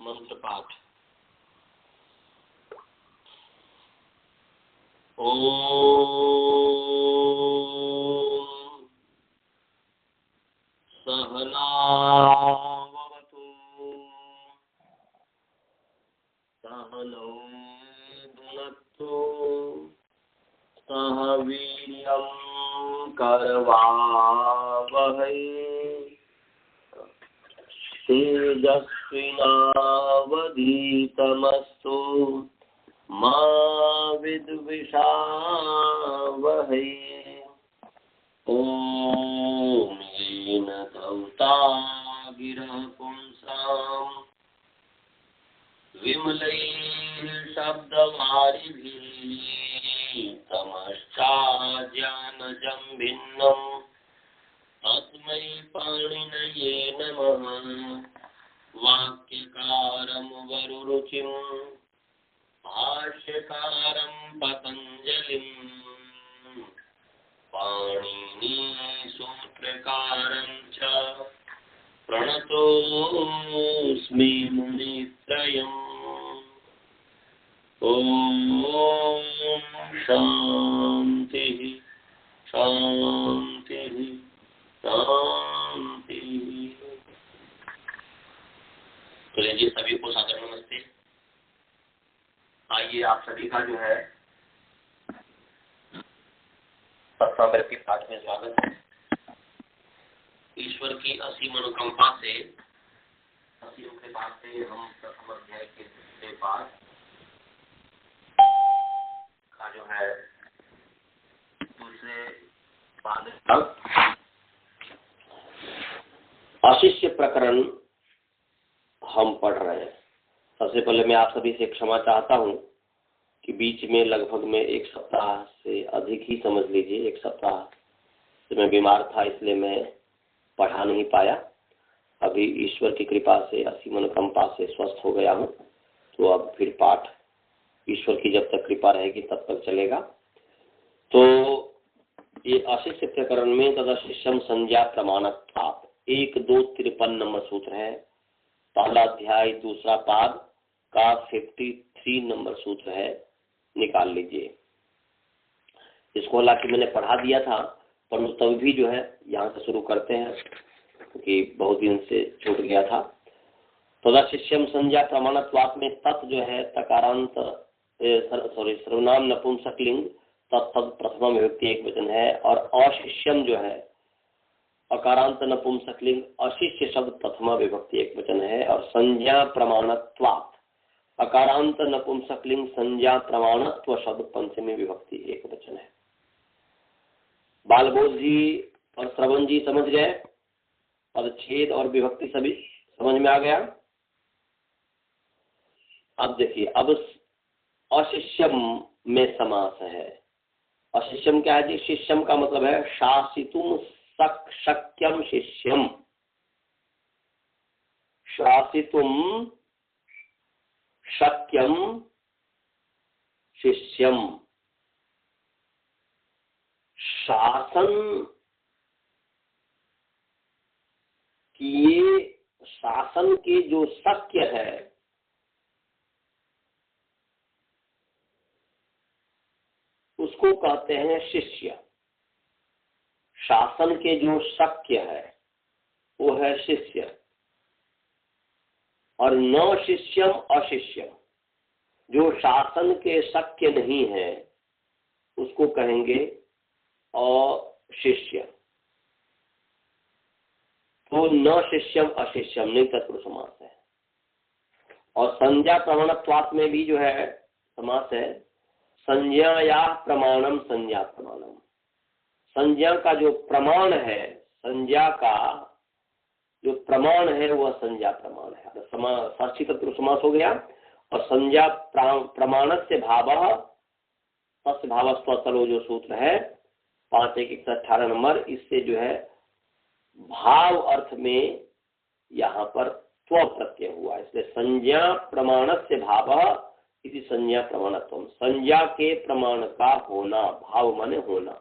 मंत्र पाठ। ओम सहनावतु सहनौ भुनक्तु सह वीर्यं करवावहै तेजस्विनावधीतमस्तु मा विद्विषावहै। ओम येन धौता गिरः पुंसां विमलैः शब्दवारिभिः तमश्चाज्ञानजं भिन्नम् तस्मै पाणिनये नमः। वाक्यकारं वरुरुचिं भाष्यकारं पतञ्जलिं पाणिनी सूत्रकारं च प्रणतोऽस्मि मुनित्रयम्। ॐ शान्तिः शान्तिः शांति। तो लीजिए सभी को सादर नमस्ते। आइए आप सभी का जो है सत्संग पाठ में स्वागत है। ईश्वर की असीम अनुकंपा से असीम कृपा से हम प्रथम अध्याय के दूसरे पाठ का जो है दूसरे पाद तक अशिष्य प्रकरण हम पढ़ रहे हैं। सबसे पहले मैं आप सभी से क्षमा चाहता हूं कि बीच में लगभग में एक सप्ताह से अधिक ही समझ लीजिए, एक सप्ताह से मैं बीमार था, इसलिए मैं पढ़ा नहीं पाया। अभी ईश्वर की कृपा से असीम अनुकंपा से स्वस्थ हो गया हूं, तो अब फिर पाठ ईश्वर की जब तक कृपा रहेगी तब तक चलेगा। तो ये अशिष्य प्रकरण में तदशिष्यम संज्ञा प्रमाणत्वात् 1, 2, 53 नंबर सूत्र है। पहला अध्याय दूसरा पाद का 53 नंबर सूत्र है, निकाल लीजिए। इसको हालांकि मैंने पढ़ा दिया था, परंतु तब भी जो है यहाँ से शुरू करते हैं क्योंकि बहुत दिन से छूट गया था। तदशिष्यम संज्ञा प्रमाणत्वात् में तत् जो है तकारांत सर्वनाम नपुंसकलिंग तत्तद प्रथमा विभक्ति एक वचन है, और अशिष्यम जो है अकारांत नपुंसकलिंग अशिष्य शब्द प्रथमा विभक्ति एक वचन है, और संज्ञा प्रमाणत्वात् अकारांत नपुंसकलिंग संज्ञा प्रमाणत्व शब्द पंचमी विभक्ति एक वचन है। बालबोध जी और श्रवण जी समझ गए? पदच्छेद और विभक्ति सभी समझ में आ गया? अब देखिए, अब अशिष्यम में समास है। अशिष्यम क्या है जी? शिष्यम का मतलब है शासितुम शक्यम शिष्यम। शासितुम शक्यम शिष्यम। शासन किए, शासन के जो शक्य है उसको कहते हैं शिष्य। शासन के जो शक्य है वो है शिष्य, और न शिष्यम अशिष्यम, जो शासन के शक्य नहीं है उसको कहेंगे अशिष्य। तो न शिष्यम अशिष्यम नहीं तत्पुरुष समास है। और संज्ञा प्रमाणत्वात् में भी जो है समास है, संज्ञा या प्रमाणम संज्ञा प्रमाणम। संज्ञा का जो प्रमाण है, संज्ञा का जो प्रमाण है वह संज्ञा प्रमाण है। षष्ठी तत्पुरुष समास हो गया। और संज्ञा प्रमाण से भाव तस्य भावस्त्वतलो जो सूत्र है 5-1-18 नंबर, इससे जो है भाव अर्थ में यहाँ पर त्व प्रत्यय हुआ, इसलिए संज्ञा प्रमाण से भाव इसी संज्ञा प्रमाणत्व। संज्ञा के प्रमाण का होना, भाव माने होना।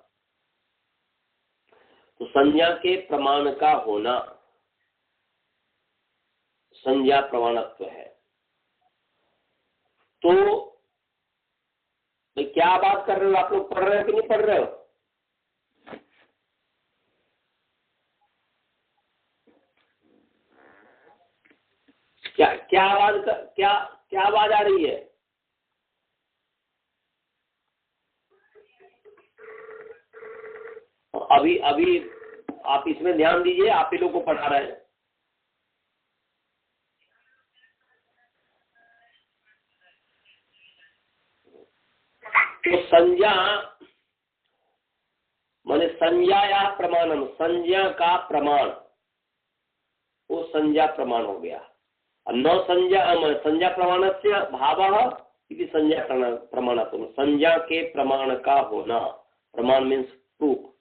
तो संज्ञा के प्रमाण का होना संज्ञा प्रमाणत्व है। तो भाई क्या बात कर रहे हो आप लोग, पढ़ रहे हो कि नहीं पढ़ रहे हो? क्या क्या आवाज क्या क्या आवाज आ रही है? अभी अभी आप इसमें ध्यान दीजिए, आप ही लोग को पढ़ा रहे हैं। तो संज्ञा माने संज्ञा या प्रमाणम, संज्ञा का प्रमाण, वो संज्ञा प्रमाण हो गया। न संज्ञा संज्ञा प्रमाण से भाव इति संज्ञा प्रमाणत्व, संज्ञा के प्रमाण का होना, प्रमाण मीन्स प्रूफ,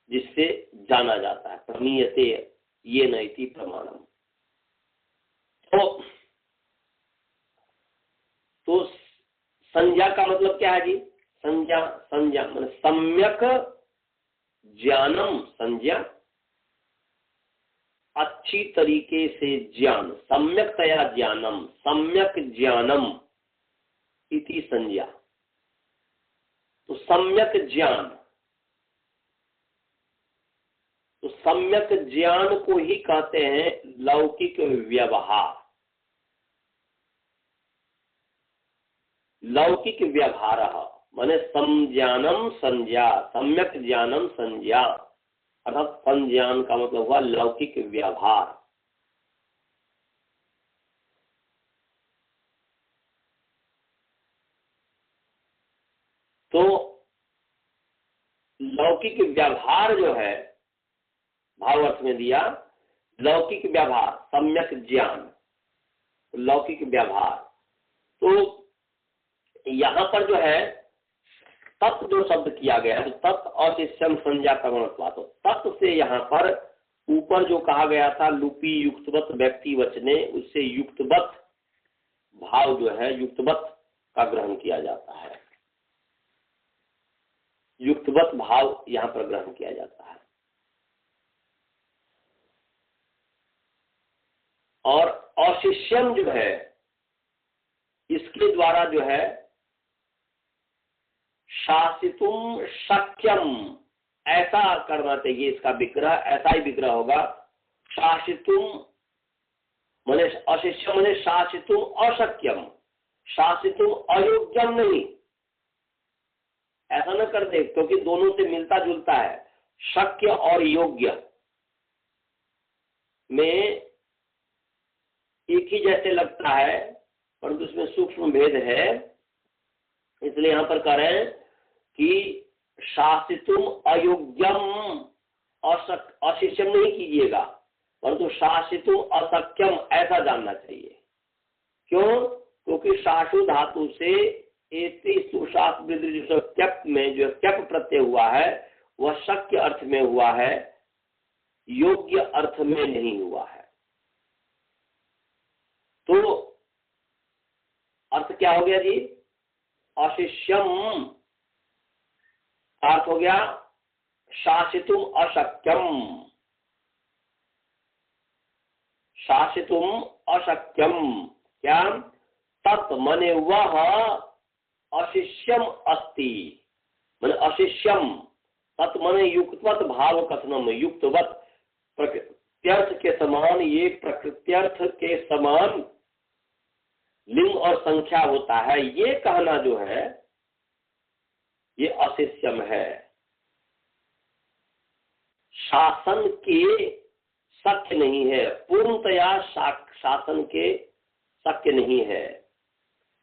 जिससे जाना जाता है। प्रमीयते ये नैति प्रमाणम। तो संज्ञा का मतलब क्या है जी? संज्ञा संज्ञा मतलब सम्यक ज्ञानम, संज्ञा अच्छी तरीके से ज्ञान, सम्यकतया ज्ञानम, सम्यक ज्ञानम इति संज्ञा। तो सम्यक ज्ञान, तो सम्यक ज्ञान को ही कहते हैं लौकिक व्यवहार। लौकिक व्यवहार माने संज्ञानम संज्ञा, सम्यक ज्ञानम संज्ञा, अर्थात संज्ञान का मतलब हुआ लौकिक व्यवहार। तो लौकिक व्यवहार जो है, भाव अर्थ में दिया लौकिक व्यवहार, सम्यक ज्ञान, लौकिक व्यवहार। तो यहाँ पर जो है तत्व जो शब्द किया गया है, तत्व अशिष्यम संज्ञा प्रमाणत्वा, तो तत्व से यहाँ पर ऊपर जो कहा गया था लुपी युक्तवत व्यक्ति वचने, उससे युक्तवत भाव जो है, युक्तवत का ग्रहण किया जाता है। युक्तवत भाव यहाँ पर ग्रहण किया जाता है। और अशिष्यम जो है, इसके द्वारा जो है शासितुम शक्यम, ऐसा करना चाहिए इसका विग्रह, ऐसा ही विग्रह होगा। शासितुम माने अशिष्यम माने शासितुम अशक्यम, शासितुम अयोग्यम नहीं, ऐसा न कर दे, क्योंकि दोनों से मिलता जुलता है। शक्य और योग्य में एक ही जैसे लगता है, परंतु उसमें सूक्ष्म भेद है। इसलिए यहां पर कह रहे हैं कि शासितुम अयोग्यम, अशिष्यम नहीं कीजिएगा, परंतु शासितुम असक्यम ऐसा जानना चाहिए। क्यों? क्योंकि शासु धातु से क्यप में जो क्यप प्रत्यय हुआ है वह शक्य अर्थ में हुआ है, योग्य अर्थ में नहीं हुआ है। तो अर्थ क्या हो गया जी? अशिष्यम अर्थ हो गया शासितुम अशक्यम, शासितुम अशक्यम। क्या? तत् मने वह अशिष्यम अस्ति, मने अशिष्यम, तत् मने युक्तवत भाव कथनम, युक्तवत प्रकृत्यर्थ के समान, ये प्रकृत्यर्थ के समान लिंग और संख्या होता है, ये कहना जो है ये अशिष्यम है। शासन के शक्य नहीं है, पूर्णतया शासन के शक्य नहीं है,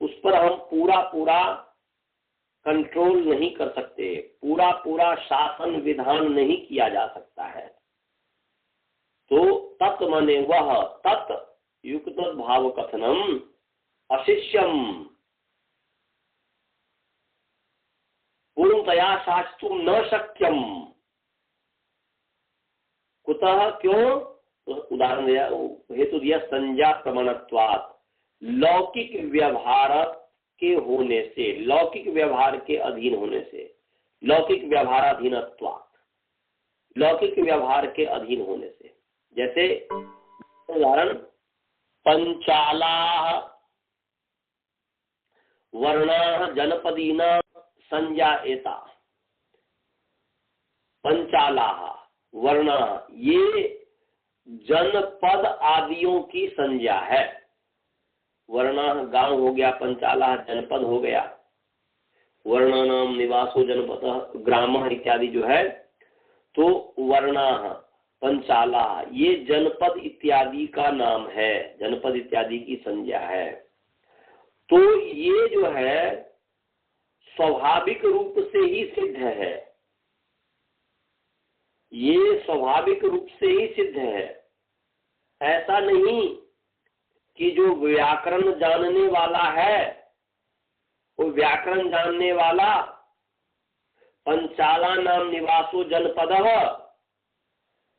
उस पर हम पूरा पूरा कंट्रोल नहीं कर सकते, पूरा पूरा शासन विधान नहीं किया जा सकता है। तो तत् माने वह, तत् युक्त भाव कथनम अशिष्यम, पूर्णतया शास्तुम न शक्यम। कुतः? क्यों? तो उदाहरण दिया, हेतु दिया संज्ञा प्रमाणत्वात्, लौकिक व्यवहार के होने से, लौकिक व्यवहार के अधीन होने से, लौकिक व्यवहाराधीनत्वात्, लौकिक व्यवहार के अधीन होने से। जैसे उदाहरण, पंचालाः वर्णाः जनपदीनां संज्ञायेता। पंचालाः वर्णाः ये जनपद आदियों की संज्ञा है। वर्णाः गांव हो गया, पंचालाः जनपद हो गया, वर्णानाम निवासो जनपद ग्रामः इत्यादि जो है, तो वर्णाः पंचालाः ये जनपद इत्यादि का नाम है, जनपद इत्यादि की संज्ञा है। तो ये जो है स्वाभाविक रूप से ही सिद्ध है, ये स्वाभाविक रूप से ही सिद्ध है। ऐसा नहीं कि जो व्याकरण जानने वाला है, वो व्याकरण जानने वाला पंचाला नाम निवासो जनपदः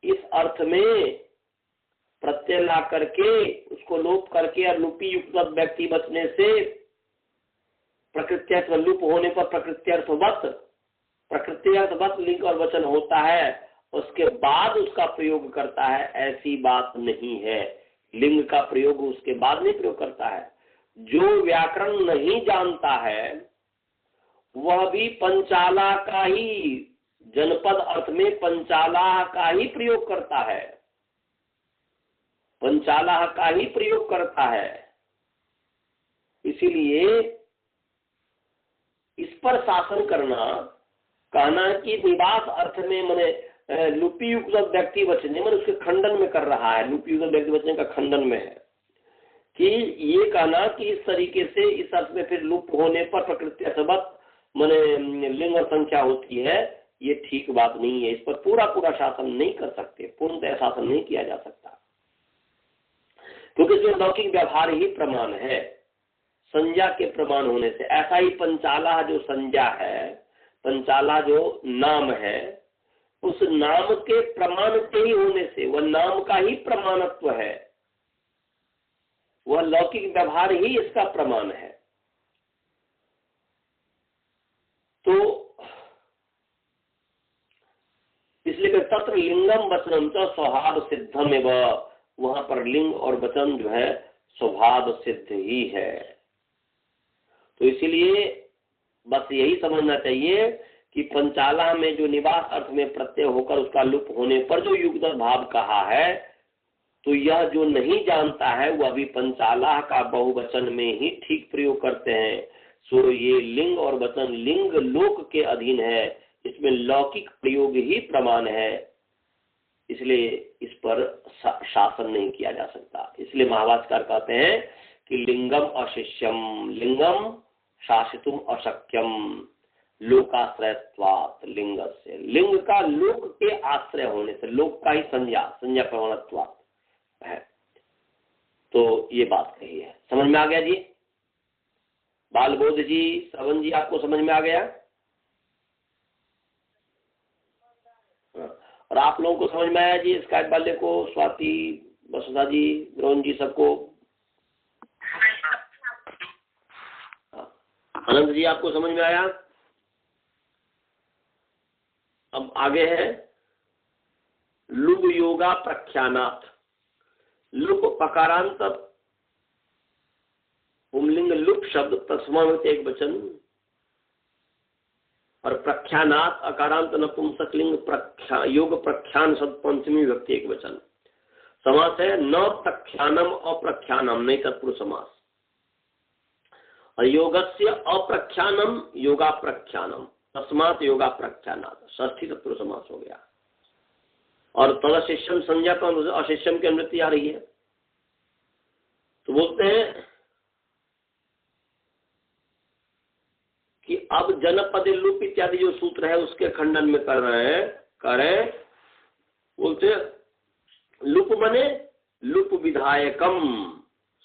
इस अर्थ में प्रत्यय ला करके उसको लोप करके और लुपी युक्त व्यक्ति बचने से प्रकृत्यर्थ लुप होने पर प्रकृत्यर्थवत लिंग और वचन होता है, उसके बाद उसका प्रयोग करता है, ऐसी बात नहीं है। लिंग का प्रयोग उसके बाद नहीं प्रयोग करता है। जो व्याकरण नहीं जानता है वह भी पंचाला का ही, जनपद अर्थ में पंचाला का ही प्रयोग करता है, पंचाला का ही प्रयोग करता है। इसीलिए इस पर शासन करना, कहना कि निवास अर्थ में मैंने लुपी युक्त व्यक्ति वचने मैंने उसके खंडन में कर रहा है, लुपी युक्त व्यक्ति वचने का खंडन में है कि ये कहना कि इस तरीके से इस अर्थ में फिर लुप होने पर प्रकृति अर्थवत मैंने लिंग और संख्या होती है, ये ठीक बात नहीं है। इस पर पूरा पूरा शासन नहीं कर सकते, पूर्णतः शासन नहीं किया जा सकता, क्योंकि जो लौकिक व्यवहार ही प्रमाण है संज्ञा के प्रमाण होने से। ऐसा ही पंचाला जो संज्ञा है, पंचाला जो नाम है, उस नाम के प्रमाण के ही होने से, वह नाम का ही प्रमाणत्व है, वह लौकिक व्यवहार ही इसका प्रमाण है। तो इसलिए तत्र लिंगम वचनम च स्वभाव सिद्धम एवं, वहां पर लिंग और वचन जो है स्वभाव सिद्ध ही है। तो इसीलिए बस यही समझना चाहिए कि पंचाला में जो निवास अर्थ में प्रत्यय होकर उसका लुप होने पर जो युक्त भाव कहा है, तो यह जो नहीं जानता है वह भी पंचाला का बहुवचन में ही ठीक प्रयोग करते हैं। सो ये लिंग और वचन लिंग लोक के अधीन है, इसमें लौकिक प्रयोग ही प्रमाण है, इसलिए इस पर शासन नहीं किया जा सकता। इसलिए महाभाष्यकार कहते हैं कि लिंगम अशिष्यम, लिंगम शासितुम अशक्यम लोकाश्रयत्वात् लिंग से, लिंग का लोक के आश्रय होने से, लोक का ही संज्ञा प्रमाणत्वात् है। तो ये बात कही है। समझ में आ गया जी? बालबोध जी, श्रवण जी, आपको समझ में आ गया? और आप लोगों को समझ में आया जी? स्काइप वाले को, स्वाति, वसुधा जी, रोहन जी, सबको? अनंत जी, आपको समझ में आया? अब आगे है लुप योगा प्रख्यानात्। लुप पकारांत पुंलिंग लुप शब्द प्रथमा में एक वचन, और प्रख्यानात् अकारांत नपुंसकलिंग योग प्रख्यान शब्द पंचमी विभक्ति एक वचन। समास है न प्रख्यानम अप्रख्यानम, नहीं तत्पुरुष समास। और योगस्य अप्रख्यानम योगा प्रख्यानम, तस्मात् योगा प्रख्यानात्, षष्ठी तत्पुरुष समास हो गया। और तदशिष्यम संज्ञा पर अशिष्यम की अनुवृत्ति आ रही है। तो बोलते हैं कि अब जनपद लुप इत्यादि जो सूत्र है उसके खंडन में कर रहे हैं, बोलते लुप मने लुप विधायकम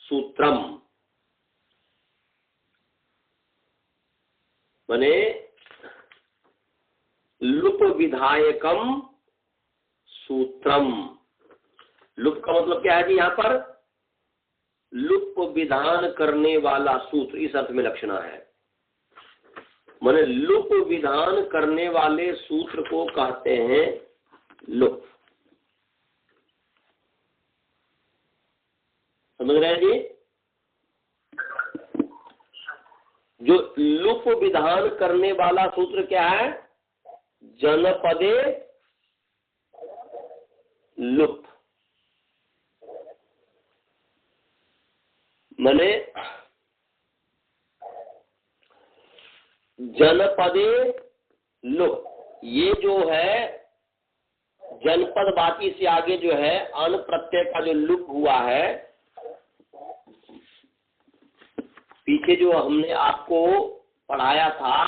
सूत्रम, मने लुप विधायकम सूत्रम। लुप का मतलब क्या है जी? यहाँ पर लुप विधान करने वाला सूत्र, इस अर्थ में लक्षणा है। माने लुप विधान करने वाले सूत्र को कहते हैं लुप। समझ रहे हैं जी? जो लुप विधान करने वाला सूत्र क्या है? जनपदे लुप। माने जनपदे लुप, ये जो है जनपद बाकी से आगे जो है अन प्रत्यय का जो लुप हुआ है, पीछे जो हमने आपको पढ़ाया था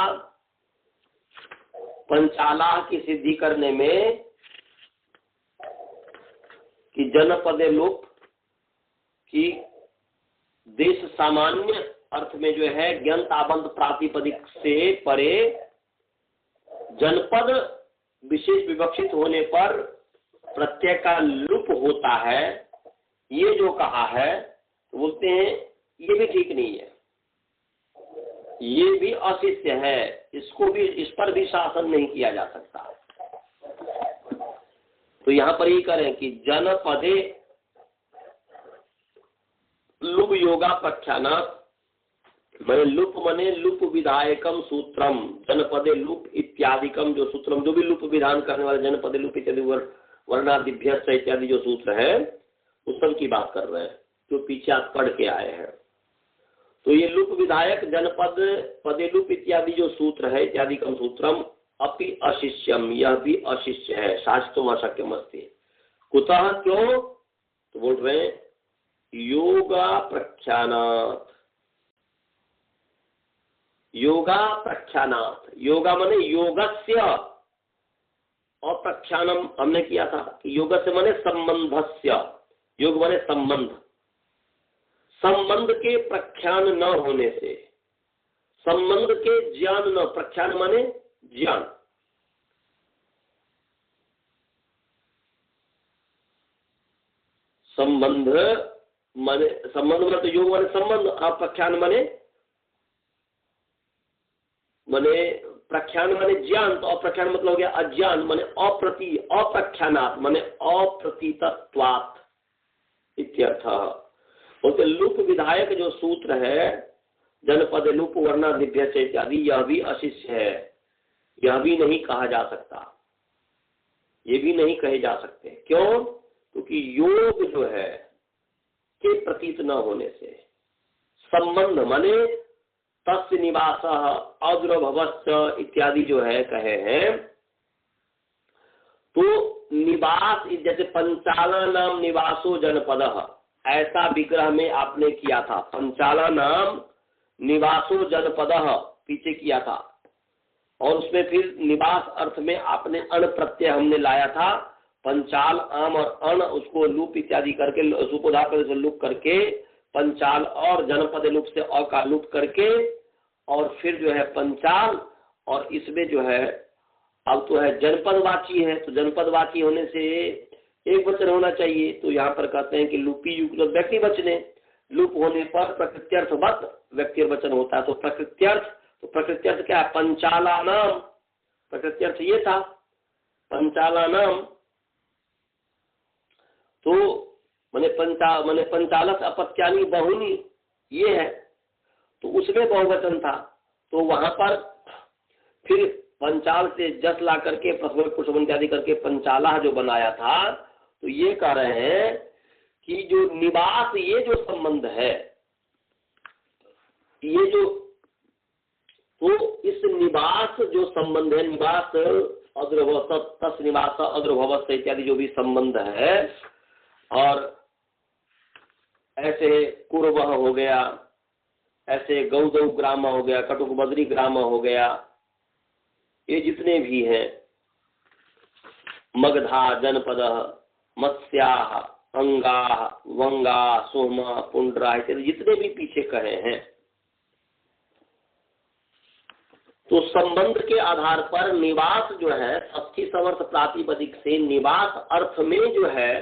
पंचाला की सिद्धि करने में कि जनपदे लुप की देश सामान्य अर्थ में जो है ज्ञंताबंध प्रातिपदिक से परे जनपद विशेष विवक्षित होने पर प्रत्यय का लुप होता है, ये जो कहा है तो बोलते हैं ये भी ठीक नहीं है, ये भी अशिष्य है, इसको भी, इस पर भी शासन नहीं किया जा सकता। तो यहाँ पर ये करें कि जनपदे लुप योगा प्रख्यानात्, मैंने लुप मने लुप विधायकम सूत्रम जनपदे लुप इत्यादिकम, जो सूत्रम जो भी लुप विधान करने वाले जनपदे लुप इत्यादि वर्णादिभ्य इत्यादि जो सूत्र है उस सब की बात कर रहे हैं जो पीछे आप पढ़ के आए हैं। तो ये लुप विधायक जनपद पदे लुप इत्यादि जो सूत्र है इत्यादिकम सूत्रम अपि अशिष्यम, यह भी अशिष्य है, शास्त्रों अशक्यम अस्ति। कुतः, क्यों? तो बोल रहे हैं योगा प्रख्यानात्, योगा प्रख्यानात्, योगा माने योगस्य, और प्रख्यानम हमने किया था कि योग से माने संबंधस्य, योग माने संबंध, संबंध के प्रख्यान न होने से, संबंध के ज्ञान न, प्रख्यान माने ज्ञान, संबंध माने संबंध माने तो योग माने संबंध, और प्रख्यान माने प्रख्यान माने ज्ञान, तो अप्रख्यान मतलब हो गया अज्ञान, माने अप्रख्यानात् माने अप्रतीतत्वात् इत्यर्थ। बोलते लुप विधायक जो सूत्र है जनपद लुप वर्णादिभ्य इत्यादि, यह भी अशिष्य है, यह भी नहीं कहा जा सकता, ये भी नहीं कहे जा सकते। क्यों? क्योंकि योग जो है के प्रतीत न होने से, संबंध माने तस्य निवास अद्रभवश्च इत्यादि जो है कहे हैं, तो निवास जैसे पंचाला नाम निवासो जनपदः, ऐसा विग्रह में आपने किया था, पंचाला नाम निवासो जनपदः पीछे किया था, और उसमें फिर निवास अर्थ में आपने अण प्रत्यय हमने लाया था, पंचाल आम और अण उसको लूप इत्यादि करके सुपोधापद से लुप करके पंचाल और जनपद लुप से अ का लुप करके, और फिर जो है पंचाल, और इसमें जो है अब तो है जनपदवाची है, तो जनपदवाची होने से एक वचन होना चाहिए, तो यहाँ पर कहते हैं कि लुपी युक्त व्यक्ति वचने, लुप होने पर प्रकृत्यर्थवत व्यक्ति वचन होता है, तो प्रकृत्यर्थ, तो प्रकृत्यर्थ क्या है? पंचाला नाम, प्रकृत्यर्थ ये था पंचाला नाम, तो मैंने पंचालस अपत्यानी बहुनी ये है, तो उसमें बहुवचन था, तो वहां पर फिर पंचाल से जस ला करके प्रथम पुरुष इत्यादि करके पंचाला जो बनाया था, तो ये कह रहे हैं कि जो निवास ये जो संबंध है, ये जो, तो इस निवास जो संबंध है, निवास अद्रभव तस् निवास अद्रभव इत्यादि जो भी संबंध है, और ऐसे कुरवह हो गया, ऐसे गौदौ ग्राम हो गया, कटुक बद्री ग्राम हो गया, ये जितने भी हैं, मगधा जनपद मत्स्या अंगा वंगा सोमा पुंड्रा इत्यादि जितने भी पीछे कहे हैं, तो संबंध के आधार पर निवास जो है षष्ठी समर्थ प्रातिपदिक से निवास अर्थ में जो है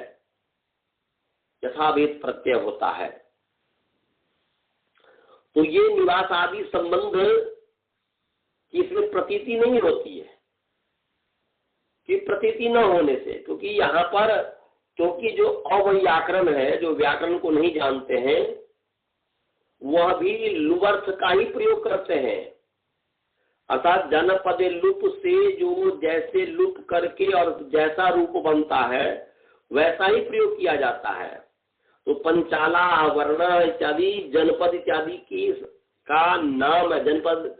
यथावेद प्रत्यय होता है। तो ये निवास आदि संबंध की इसमें प्रतीति नहीं होती है, कि प्रतीति न होने से, क्योंकि यहाँ पर क्योंकि जो अव्याकरण है, जो व्याकरण को नहीं जानते हैं, वह भी लुवर्थ का ही प्रयोग करते हैं। अर्थात जनपदे लुप से जो जैसे लुप करके और जैसा रूप बनता है वैसा ही प्रयोग किया जाता है। तो पंचाला, वर्ण इत्यादि जनपद इत्यादि की का नाम है। जनपद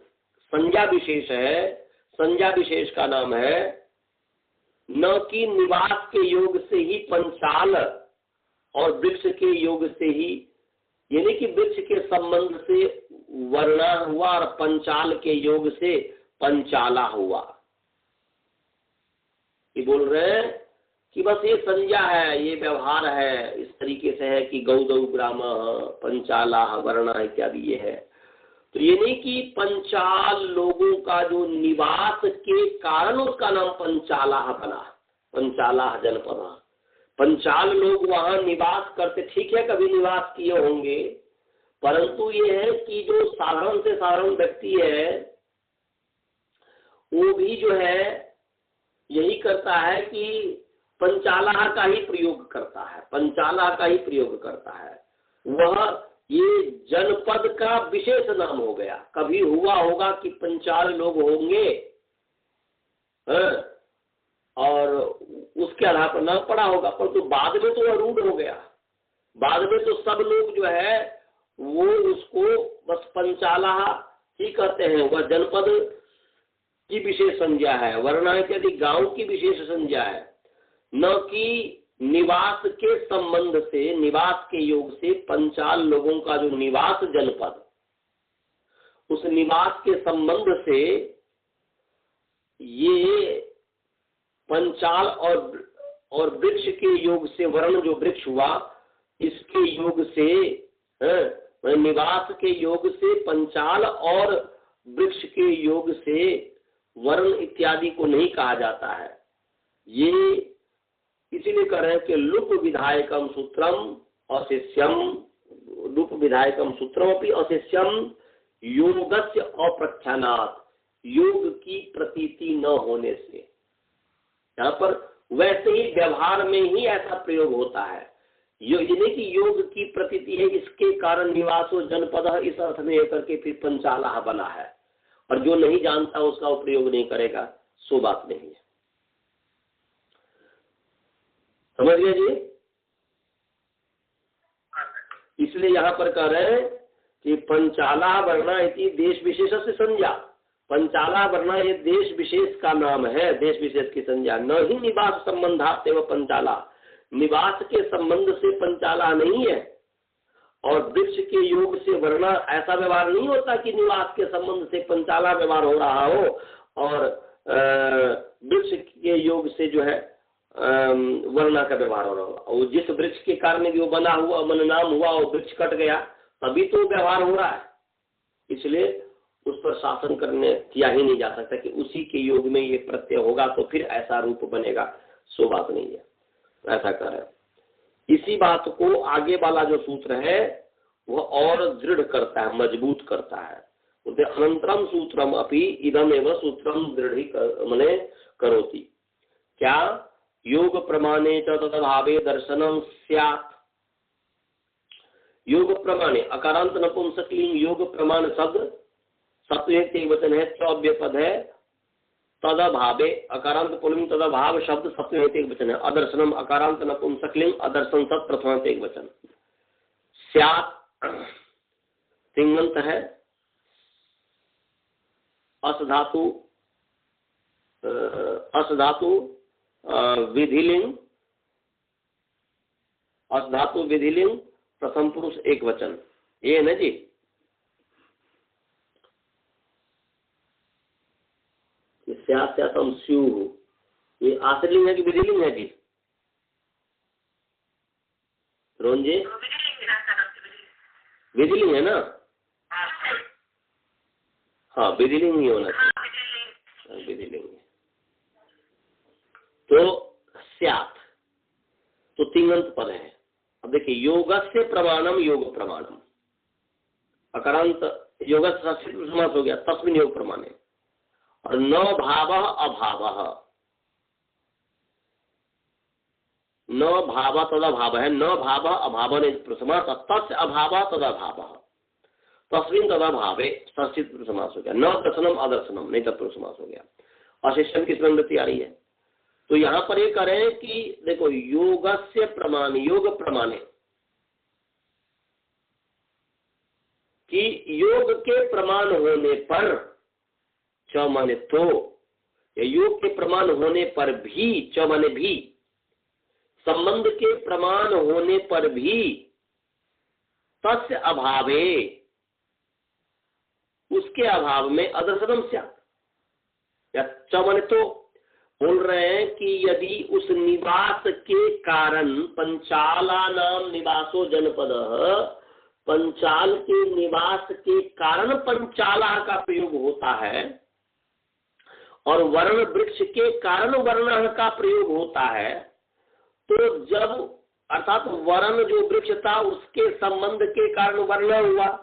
संज्ञा विशेष है, संज्ञा विशेष का नाम है, न कि निवास के योग से ही पंचाल और वृक्ष के योग से ही, यानी कि वृक्ष के संबंध से वर्णा हुआ और पंचाल के योग से पंचाला हुआ। ये बोल रहे हैं कि बस ये संज्ञा है, ये व्यवहार है, इस तरीके से है कि गौदौ ग्राम, पंचाला, वर्णा इत्यादि ये है। तो ये नहीं कि पंचाल लोगों का जो निवास के कारण उसका नाम पंचाला बना, पंचाला जनपद। पंचाल लोग वहां निवास करते, ठीक है, कभी निवास किए होंगे, परंतु ये है कि जो साधारण से साधारण व्यक्ति है वो भी जो है यही करता है कि पंचाला का ही प्रयोग करता है, पंचाला का ही प्रयोग करता है। वह ये जनपद का विशेष नाम हो गया। कभी हुआ होगा कि पंचाल लोग होंगे और उसके आधार पर नाम पड़ा होगा, पर तो बाद में तो रूढ़ हो गया। बाद में तो सब लोग जो है वो उसको बस पंचाला ही कहते हैं। वह जनपद की विशेष संज्ञा है, वरना इत्यादि गांव की विशेष संज्ञा है, न कि निवास के संबंध से, निवास के योग से पंचाल लोगों का जो निवास जनपद, उस निवास के संबंध से ये पंचाल और वृक्ष के योग से, वर्ण जो वृक्ष हुआ इसके योग से, निवास के योग से पंचाल और वृक्ष के योग से वर्ण इत्यादि को नहीं कहा जाता है। ये इसीलिए कह रहे हैं कि लुप विधायकम सूत्रम अशिष्यम, लुप विधायकम सूत्रम अपनी अशिष्यम योगस्य अप्रख्यानात्, योग की प्रतीति न होने से। यहाँ पर वैसे ही व्यवहार में ही ऐसा प्रयोग होता है। यानी कि योग की प्रतीति है, इसके कारण निवासो जनपद, इस अर्थ में करके फिर पंचाला बना है। और जो नहीं जानता उसका वो प्रयोग नहीं करेगा, सो बात नहीं है। समझ गए जी? इसलिए यहाँ पर कह रहे हैं कि पंचाला वर्णा इति देश विशेष से संज्ञा। पंचाला वर्णा ये देश विशेष का नाम है, देश विशेष की संज्ञा। न ही निवास संबंधात एवं पंचाला, निवास के संबंध से पंचाला नहीं है। और वृक्ष के योग से वर्णा, ऐसा व्यवहार नहीं होता कि निवास के संबंध से पंचाला व्यवहार हो रहा हो और वृक्ष के योग से जो है वर्णा का व्यवहार हो रहा हो। और जिस वृक्ष के कारण भी वो बना हुआ, मन नाम हुआ, और वृक्ष कट गया, तभी तो व्यवहार हो रहा है। इसलिए उस पर शासन करने किया ही नहीं जा सकता कि उसी के योग में ये प्रत्यय होगा तो फिर ऐसा रूप बनेगा, सो बात नहीं है। ऐसा करें। इसी बात को आगे वाला जो सूत्र है वह और दृढ़ करता है, मजबूत करता है। अनंतरम सूत्रम अपि इदम एवं सूत्रम दृढ़ मने करोति। क्या? योग प्रमाणे च तदभावे दर्शनम स्यात्। योग प्रमाणे, अकारांत नपुंसकलिंग योग प्रमाण शब्द सत्वयुक्त एक वचन है, चौव्य पद है। तदभावे, अकारांत पुल्लिंग तदभाव शब्द सप्तमी एक वचन है। अदर्शनम अकारांत नपुंसकलिंग, अदर्शन सत प्रथमांत एक वचन। स्यात् तिङंत है। अस धातु, अस धातु विधिलिंग, अस धातु विधिलिंग, प्रथम पुरुष एक वचन, ये है ना जी। स्यात्म स्यु, ये आश्रलिंग है कि विधिलिंग है जी? रोहन जी, विधिलिंग है ना? हाँ, विधिलिंग ही होना चाहिए, विधिलिंग। तो स्यात् तो तिङंत पद है। अब देखिए, योगस्य प्रमाणम योग प्रमाणम, अकारांत योगस्य समास हो गया, तस्मिन् योग प्रमाणे। और न भाव अभाव, न भाव तदभाव है, न भाव अभाव ने समास, तस्य अभाव तदभाव, तस्मिन् तदभावे संस्थित समास हो गया। न दर्शनम अदर्शनम नहीं तत्पुरुष समास हो गया। अशिष्यम की स्मृति आ रही है। तो यहाँ पर ये करें कि देखो योगस्य प्रमाण, योग प्रमाणे, कि योग के प्रमाण होने पर, च माने तो, या योग के प्रमाण होने पर भी, च माने भी, संबंध के प्रमाण होने पर भी, तस्य अभावे, उसके अभाव में, अदर्शनम स्यात्, या च माने तो बोल रहे हैं कि यदि उस निवास के कारण, पंचाला नाम निवासो जनपद, पंचाल के निवास के कारण पंचाला का प्रयोग होता है, और वर्ण वृक्ष के कारण वर्ण का प्रयोग होता है, तो जब अर्थात वर्ण जो वृक्ष था उसके संबंध के कारण वर्ण हुआ,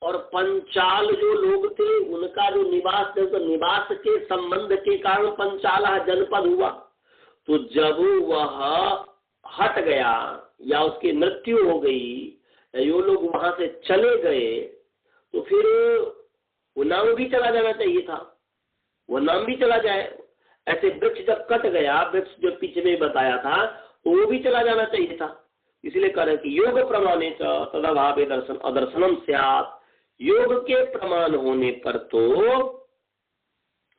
और पंचाल जो लोग थे उनका जो निवास थे, तो निवास के संबंध के कारण पंचाला जनपद हुआ। तो जब वह हट गया या उसकी मृत्यु हो गई, यो लोग वहां से चले गए, तो फिर वो नाम भी चला जाना चाहिए था, वो नाम भी चला जाए। ऐसे वृक्ष जब कट गया, वृक्ष जो पीछे में बताया था, तो वो भी चला जाना चाहिए था। इसलिए कह रहे कि योग प्रमाणे च तदभावे दर्शन अदर्शनम स्यात्, योग के प्रमाण होने पर तो,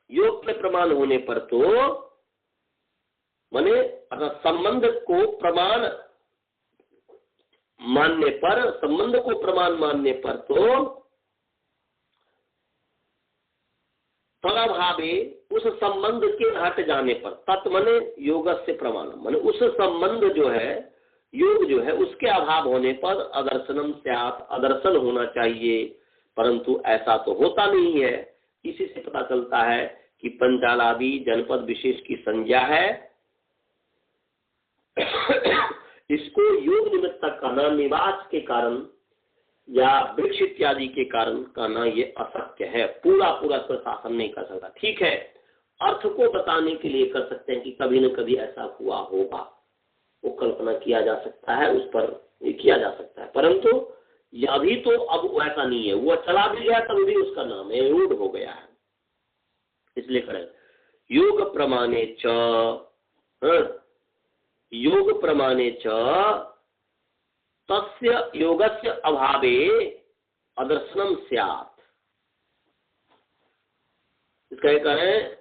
योग के प्रमाण होने पर तो माने संबंध को प्रमाण मानने पर, संबंध को प्रमाण मानने पर तो तदभावे, उस संबंध के हट जाने पर, तत् माने योग से प्रमाण, माने उस संबंध जो है, योग जो है, उसके अभाव होने पर अदर्शनम स्यात्, अदर्शन होना चाहिए, परंतु ऐसा तो होता नहीं है। इसी से पता चलता है कि पंचालादि जनपद विशेष की संज्ञा है, इसको योग निमित्तक कहना निवास के कारण या वृक्ष इत्यादि के कारण कहना ये अशक्य है, पूरा पूरा तो शासन नहीं कर सकता। ठीक है, अर्थ को बताने के लिए कर सकते हैं कि कभी न कभी ऐसा हुआ होगा, वो कल्पना किया जा सकता है, उस पर किया जा सकता है, परंतु अभी तो अब ऐसा नहीं है। वो चला भी गया तब भी उसका नाम है, रूढ़ हो गया है। इसलिए करें योग प्रमाणे च, योग प्रमाणे च तस्य योगस्य अभावे अदर्शनम स्यात्। इसका कहें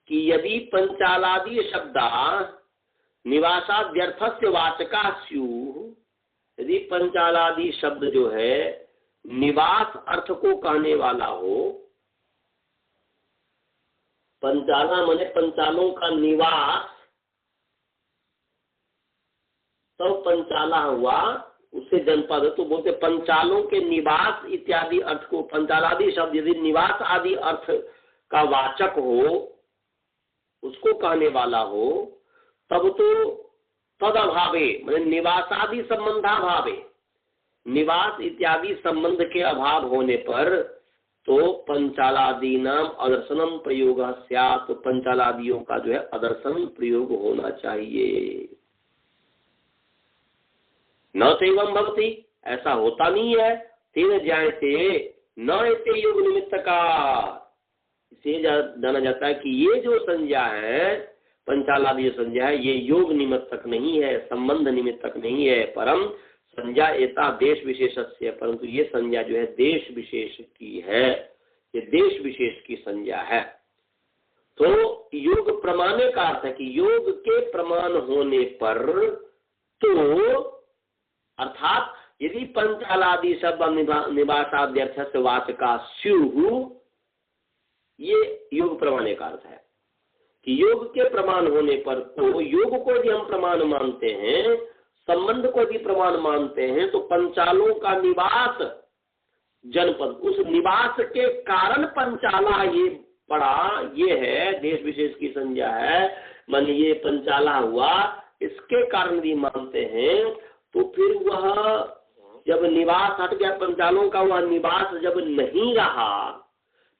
कि यदि पंचालादि शब्दा निवासाद्यर्थस्य वाचका स्युः, यदि पंचालादि शब्द जो है निवास अर्थ को कहने वाला हो, पंचाला माने पंचालों का निवास, तो पंचाला हुआ, उससे जनपद, तो बोलते पंचालों के निवास इत्यादि अर्थ को, पंचालादि शब्द यदि निवास आदि अर्थ का वाचक हो, उसको कहने वाला हो, तब तो तद अभावे माने निवासादि संबंधाभावे, निवास इत्यादि संबंध के अभाव होने पर तो पंचालादि नाम अदर्शनम प्रयोग स्यात्, तो पंचालादियों का जो है अदर्शन प्रयोग होना चाहिए। न तेवं भवति, ऐसा होता नहीं है। तेन ज्ञायते न एते योग निमित्त का, इसे जाना जाता है कि ये जो संज्ञा है, पंचालादि संज्ञा है, ये योग निमित्तक नहीं है, संबंध निमित्तक नहीं है, परम संज्ञा एता देश विशेषस्य, परंतु ये संज्ञा जो है देश विशेष की है, ये देश विशेष की संज्ञा है। तो योग प्रमाणे का अर्थ है कि योग के प्रमाण होने पर तो, अर्थात यदि पंचालादि शब्द निवासाद्यर्थ वाचका स्युः, ये योग प्रमाणे का अर्थ है कि योग के प्रमाण होने पर तो, योग को यदि हम प्रमाण मानते हैं, संबंध को यदि प्रमाण मानते हैं, तो पंचालों का निवास जनपद, उस निवास के कारण पंचाला ये पड़ा, ये है देश विशेष की संज्ञा है, मान ये पंचाला हुआ, इसके कारण भी मानते हैं, तो फिर वह जब निवास हट गया पंचालों का, वह निवास जब नहीं रहा,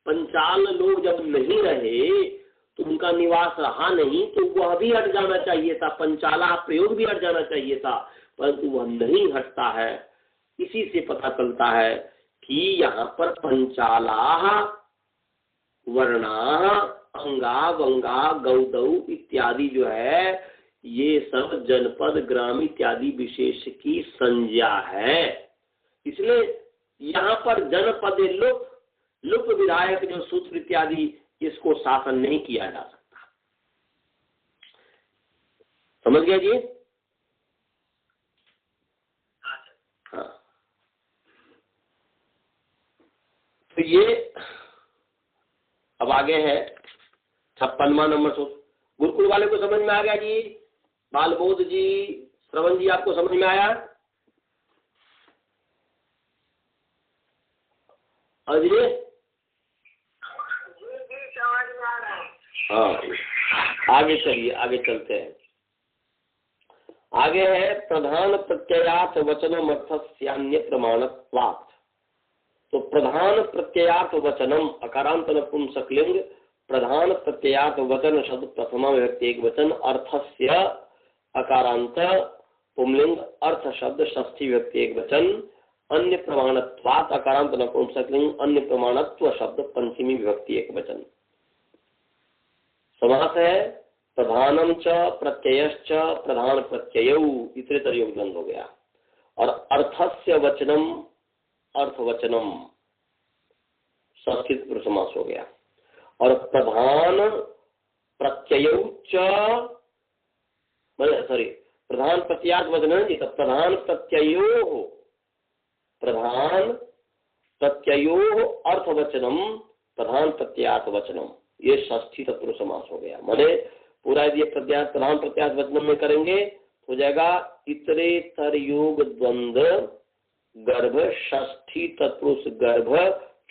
पंचाल लोग जब नहीं रहे, तो उनका निवास रहा नहीं, तो वह भी हट जाना चाहिए था, पंचाला प्रयोग भी हट जाना चाहिए था, परंतु वह नहीं हटता है। इसी से पता चलता है कि यहाँ पर पंचाला, वर्णा, अंगा, वंगा, गौदौ इत्यादि जो है ये सब जनपद, ग्राम इत्यादि विशेष की संज्ञा है। इसलिए यहाँ पर जनपद लुप विधायक जो सूत्र इत्यादि, इसको शासन नहीं किया जा सकता। समझ गया जी? हाँ, तो ये अब आगे है 56वां नंबर सूत्र। गुरुकुल वाले को समझ में आ गया जी? बालबोध जी, श्रवण जी, आपको समझ में आया? अजय, हाँ, आगे चलिए, आगे चलते हैं। आगे है प्रधान प्रत्ययार्थ वचनम अर्थस्यान्य प्रमाणत्वात्। तो प्रधान प्रत्ययार्थ वचनम अकारांत नपुंसकलिंग, प्रधान प्रत्ययार्थ वचन शब्द प्रथमा विभक्ति एक वचन, अर्थस्य अकारांत पुंलिंग अर्थ शब्द षष्ठी विभक्ति एक वचन, अन्य प्रमाणत्वात् अकारांत नपुंसकलिंग अन्य प्रमाणत्व शब्द पंचमी विभक्ति एक वचन। समास है प्रधानम च प्रत्ययश्च प्रधान प्रत्ययौ, इतरेतर योग द्वंद्व हो गया। और अर्थस्य वचनम अर्थवचनम संस्कृत पुरुष समास हो गया। और प्रधान प्रत्ययौ च, सॉरी, प्रधान प्रत्यार्थ वचन है जी, तो प्रधान प्रत्ययो, प्रधान प्रत्ययो अर्थवचनम प्रधान प्रत्यार्थ वचनम, ये षष्ठी तत्पुरुष समास हो गया। माने पूरा यदि प्रधान प्रत्यार्थ वचनम में करेंगे हो जाएगा इतरेतर योग द्वंद्व गर्भ षष्ठी तत्पुरुष गर्भ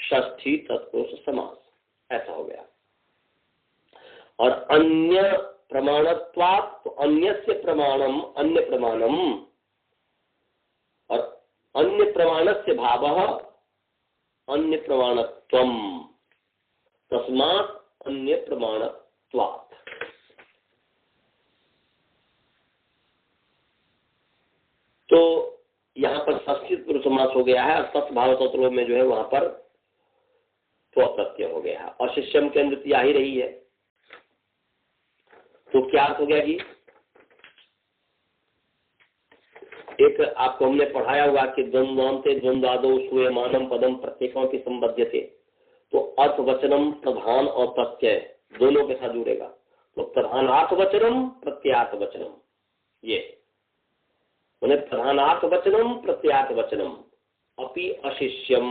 षष्ठी तत्पुरुष समास, ऐसा हो गया। और अन्य प्रमाणत्वात्, तो अन्यस्य प्रमाणम, अन्य प्रमाणम, और अन्य प्रमाणस्य भावः अन्य प्रमाणत्वम, तस्मात् अन्य प्रमाणत्वात्। तो यहाँ पर संस्कृत पुरुष समास हो गया है, और सत भाव सूत्रों में जो है वहां पर प्रत्यय हो गया है, और शिष्यम के अनुवृत्ति आ ही रही है। तो क्या अर्थ हो गया जी? एक आपको हमने पढ़ाया हुआ कि द्वंद्वान्ते द्वंद्वादो सूयमानम पदम प्रत्येकों की संबद्धते, तो अर्थ वचनम प्रधान और प्रत्यय दोनों के साथ जुड़ेगा। तो प्रधानार्थ वचनम प्रत्यार्थ वचनम, ये मैंने प्रधानार्थ वचनम प्रत्यार्थ वचनम अपि अशिष्यम,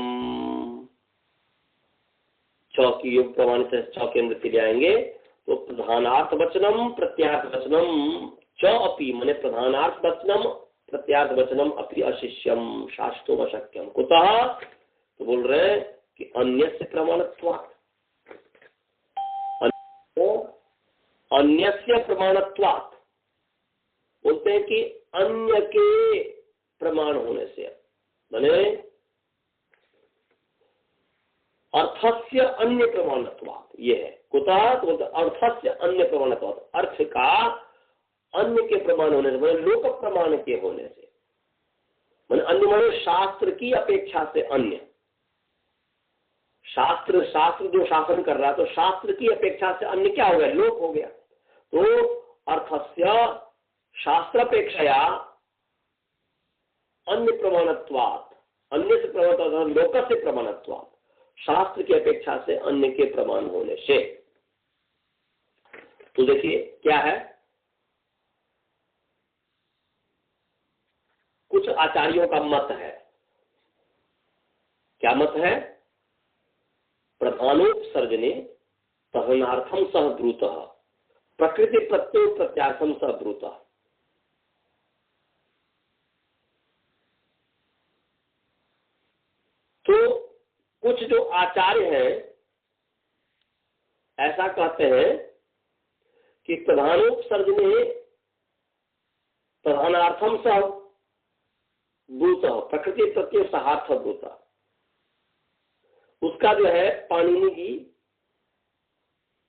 चौकी योग प्रमाणित चौके नृत्य ले आएंगे। तो प्रधानार्थ वचनम प्रत्यार्थ वचनम च अपि, मैंने प्रधानार्थ वचनम प्रत्यार्थ वचनम अपि अशिष्यम शास्त्रो अशक्यम। कुतः? तो बोल रहे हैं कि अन्यस्य प्रमाणत्वात्, अन्यस्य प्रमाणत्वात् बोलते हैं कि अन्य के प्रमाण होने से, माने अर्थस्य अन्य प्रमाणत्वात्, ये है। कुतः? तो बोलते अर्थस्य अन्य प्रमाणत्वात्, अर्थ का अन्य के प्रमाण होने से, मतलब लोक प्रमाण के होने से, मतलब अन्य माने शास्त्र की अपेक्षा से अन्य। शास्त्र जो शासन कर रहा है, तो शास्त्र की अपेक्षा से अन्य क्या हो गया? लोक हो गया। तो अर्थस्य शास्त्रापेक्षया अन्य प्रमाणत्वात्, अन्य से प्रमाणत्वात् लोक से प्रमाणत्वात्, शास्त्र की अपेक्षा से अन्य के प्रमाण होने से। तो देखिए क्या है, कुछ आचार्यों का मत है। क्या मत है? प्रधानोपसर्जने प्रधानार्थम सह ब्रूतः, प्रकृति प्रत्यय प्रत्यार्थम सह ब्रूतः। तो कुछ जो आचार्य हैं ऐसा कहते हैं कि प्रधानोपसर्जने प्रधानार्थम सह ब्रूतः, प्रकृति प्रत्यय सहार्थ ब्रूतः, उसका जो है पाणिनि की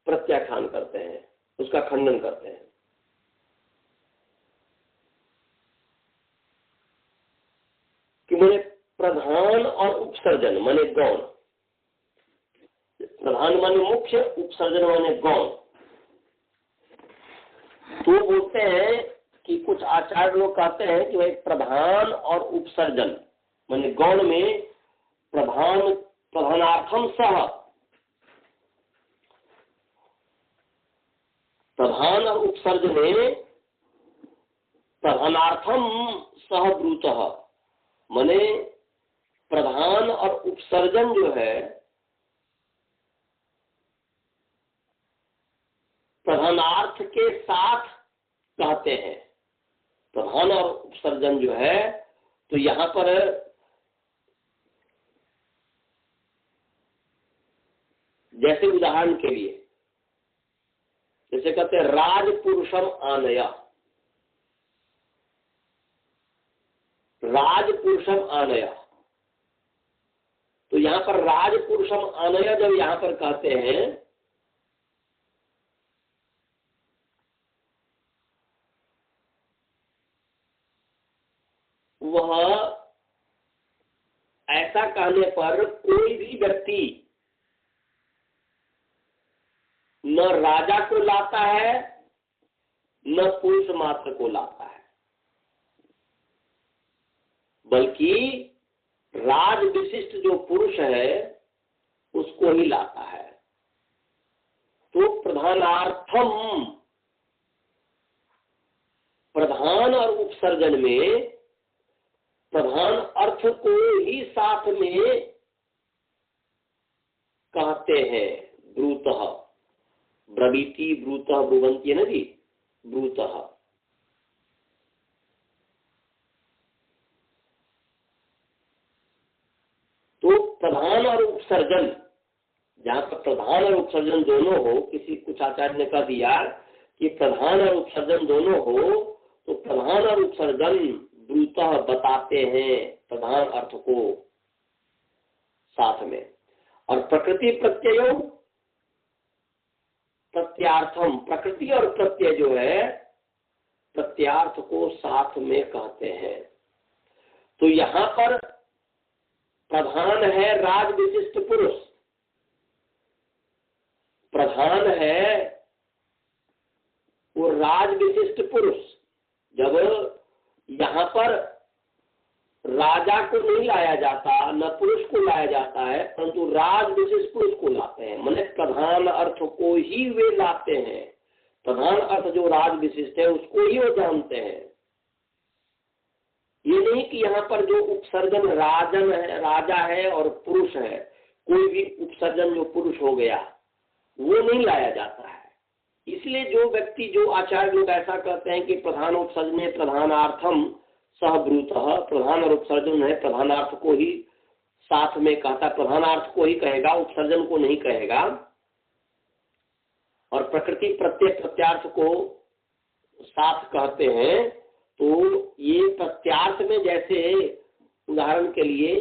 प्रत्याख्यान करते हैं, उसका खंडन करते हैं। कि मैंने प्रधान और उपसर्जन माने गौण, प्रधान माने मुख्य, उपसर्जन माने गौण। तो बोलते हैं कि कुछ आचार्य लोग कहते हैं कि भाई प्रधान और उपसर्जन माने गौण में प्रधानार्थम सह, प्रधान और उपसर्जने प्रधानार्थम सह ब्रूतः, माने प्रधान और उपसर्जन जो है प्रधानार्थ के साथ कहते हैं। प्रधान और उपसर्जन जो है, तो यहां पर जैसे उदाहरण के लिए जैसे कहते हैं राजपुरुषम आनया, राजपुरुषम आनया, तो यहां पर राजपुरुषम आनया जब यहां पर कहते हैं वह ऐसा कहने पर कोई भी व्यक्ति न राजा को लाता है न पुरुष मात्र को लाता है, बल्कि राज विशिष्ट जो पुरुष है उसको ही लाता है। तो प्रधानार्थम, प्रधान और उपसर्जन में प्रधान अर्थ को ही साथ में कहते हैं। ब्रूतः, ब्रवीति ब्रूतः ब्रुवंती है ना जी, ब्रूतः। तो प्रधान और उपसर्जन, जहां पर प्रधान और उपसर्जन दोनों हो, किसी कुछ आचार्य ने कह दिया कि प्रधान और उपसर्जन दोनों हो, तो प्रधान और उपसर्जन ब्रूतः बताते हैं प्रधान अर्थ को साथ में। और प्रकृति प्रत्यय प्रत्यार्थम, प्रकृति और प्रत्यय जो है प्रत्यार्थ को साथ में कहते हैं। तो यहां पर प्रधान है राज विशिष्ट पुरुष, प्रधान है वो राज विशिष्ट पुरुष। जब यहाँ पर राजा को नहीं लाया जाता, न पुरुष को लाया जाता है, परंतु राज विशिष्ट पुरुष को लाते हैं, माने प्रधान अर्थ को ही वे लाते हैं। प्रधान अर्थ जो राज विशिष्ट है उसको ही वो जानते हैं। ये नहीं कि यहाँ पर जो उपसर्जन राजन है, राजा है और पुरुष है, कोई भी उपसर्जन जो पुरुष हो गया वो नहीं लाया जाता है। इसलिए जो व्यक्ति, जो आचार्य लोग ऐसा कहते हैं कि प्रधान उपसर्जन प्रधानार्थम सह ब्रूतः, प्रधान और उपसर्जन है प्रधानार्थ को ही साथ में कहता, प्रधानार्थ को ही कहेगा, उपसर्जन को नहीं कहेगा। और प्रकृति प्रत्यय प्रत्यार्थ को साथ कहते हैं। तो ये प्रत्यार्थ में जैसे उदाहरण के लिए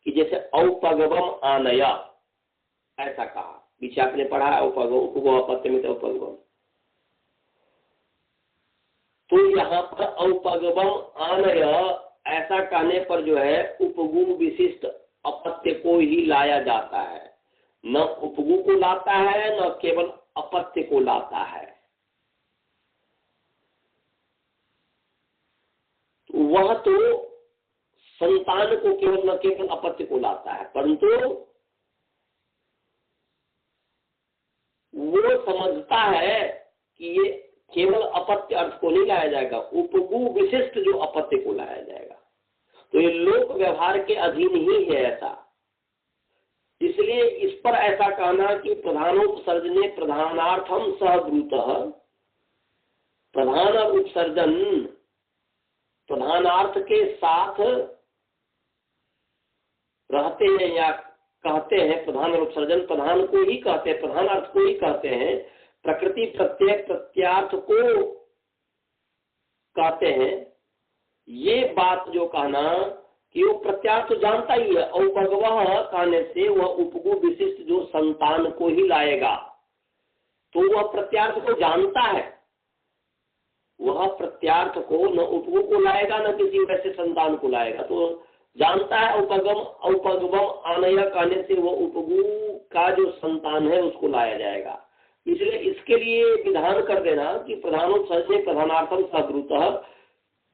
कि जैसे औपगवम आनया ऐसा कहा, पीछे आपने पढ़ा है औपगव में औपगवम। तो यहाँ पर औपगवम आनय ऐसा कहने पर जो है उपगु विशिष्ट अपत्य को ही लाया जाता है, न उपगु को लाता है न केवल अपत्य को लाता है। तो वह तो संतान को केवल न केवल अपत्य को लाता है, परंतु वो समझता है कि ये केवल अपत्य अर्थ को नहीं लाया जाएगा, उपगु विशिष्ट जो अपत्य को लाया जाएगा। तो ये लोक व्यवहार के अधीन ही है ऐसा। इसलिए इस पर ऐसा कहना कि प्रधानोपसर्जने प्रधानार्थम सह ब्रूतः, प्रधान और उपसर्जन प्रधानार्थ के साथ रहते हैं या कहते हैं। प्रधान और उपसर्जन प्रधान को ही कहते हैं, प्रधान अर्थ को ही कहते हैं। प्रकृति प्रत्यय प्रत्यार्थ को कहते हैं। ये बात जो कहना कि वो प्रत्यार्थ तो जानता ही है, औपगवः कहने से वह उपगु विशिष्ट जो संतान को ही लाएगा। तो वह प्रत्यार्थ को जानता है, वह प्रत्यार्थ को न उपगु को लाएगा न किसी वैसे संतान को लाएगा, तो जानता है औपगम आनय कहने से वो उपगु का जो संतान है उसको लाया जाएगा। इसलिए इसके लिए विधान कर देना कि प्रधानोत्सर्जने प्रधानार्थम सब्रूतः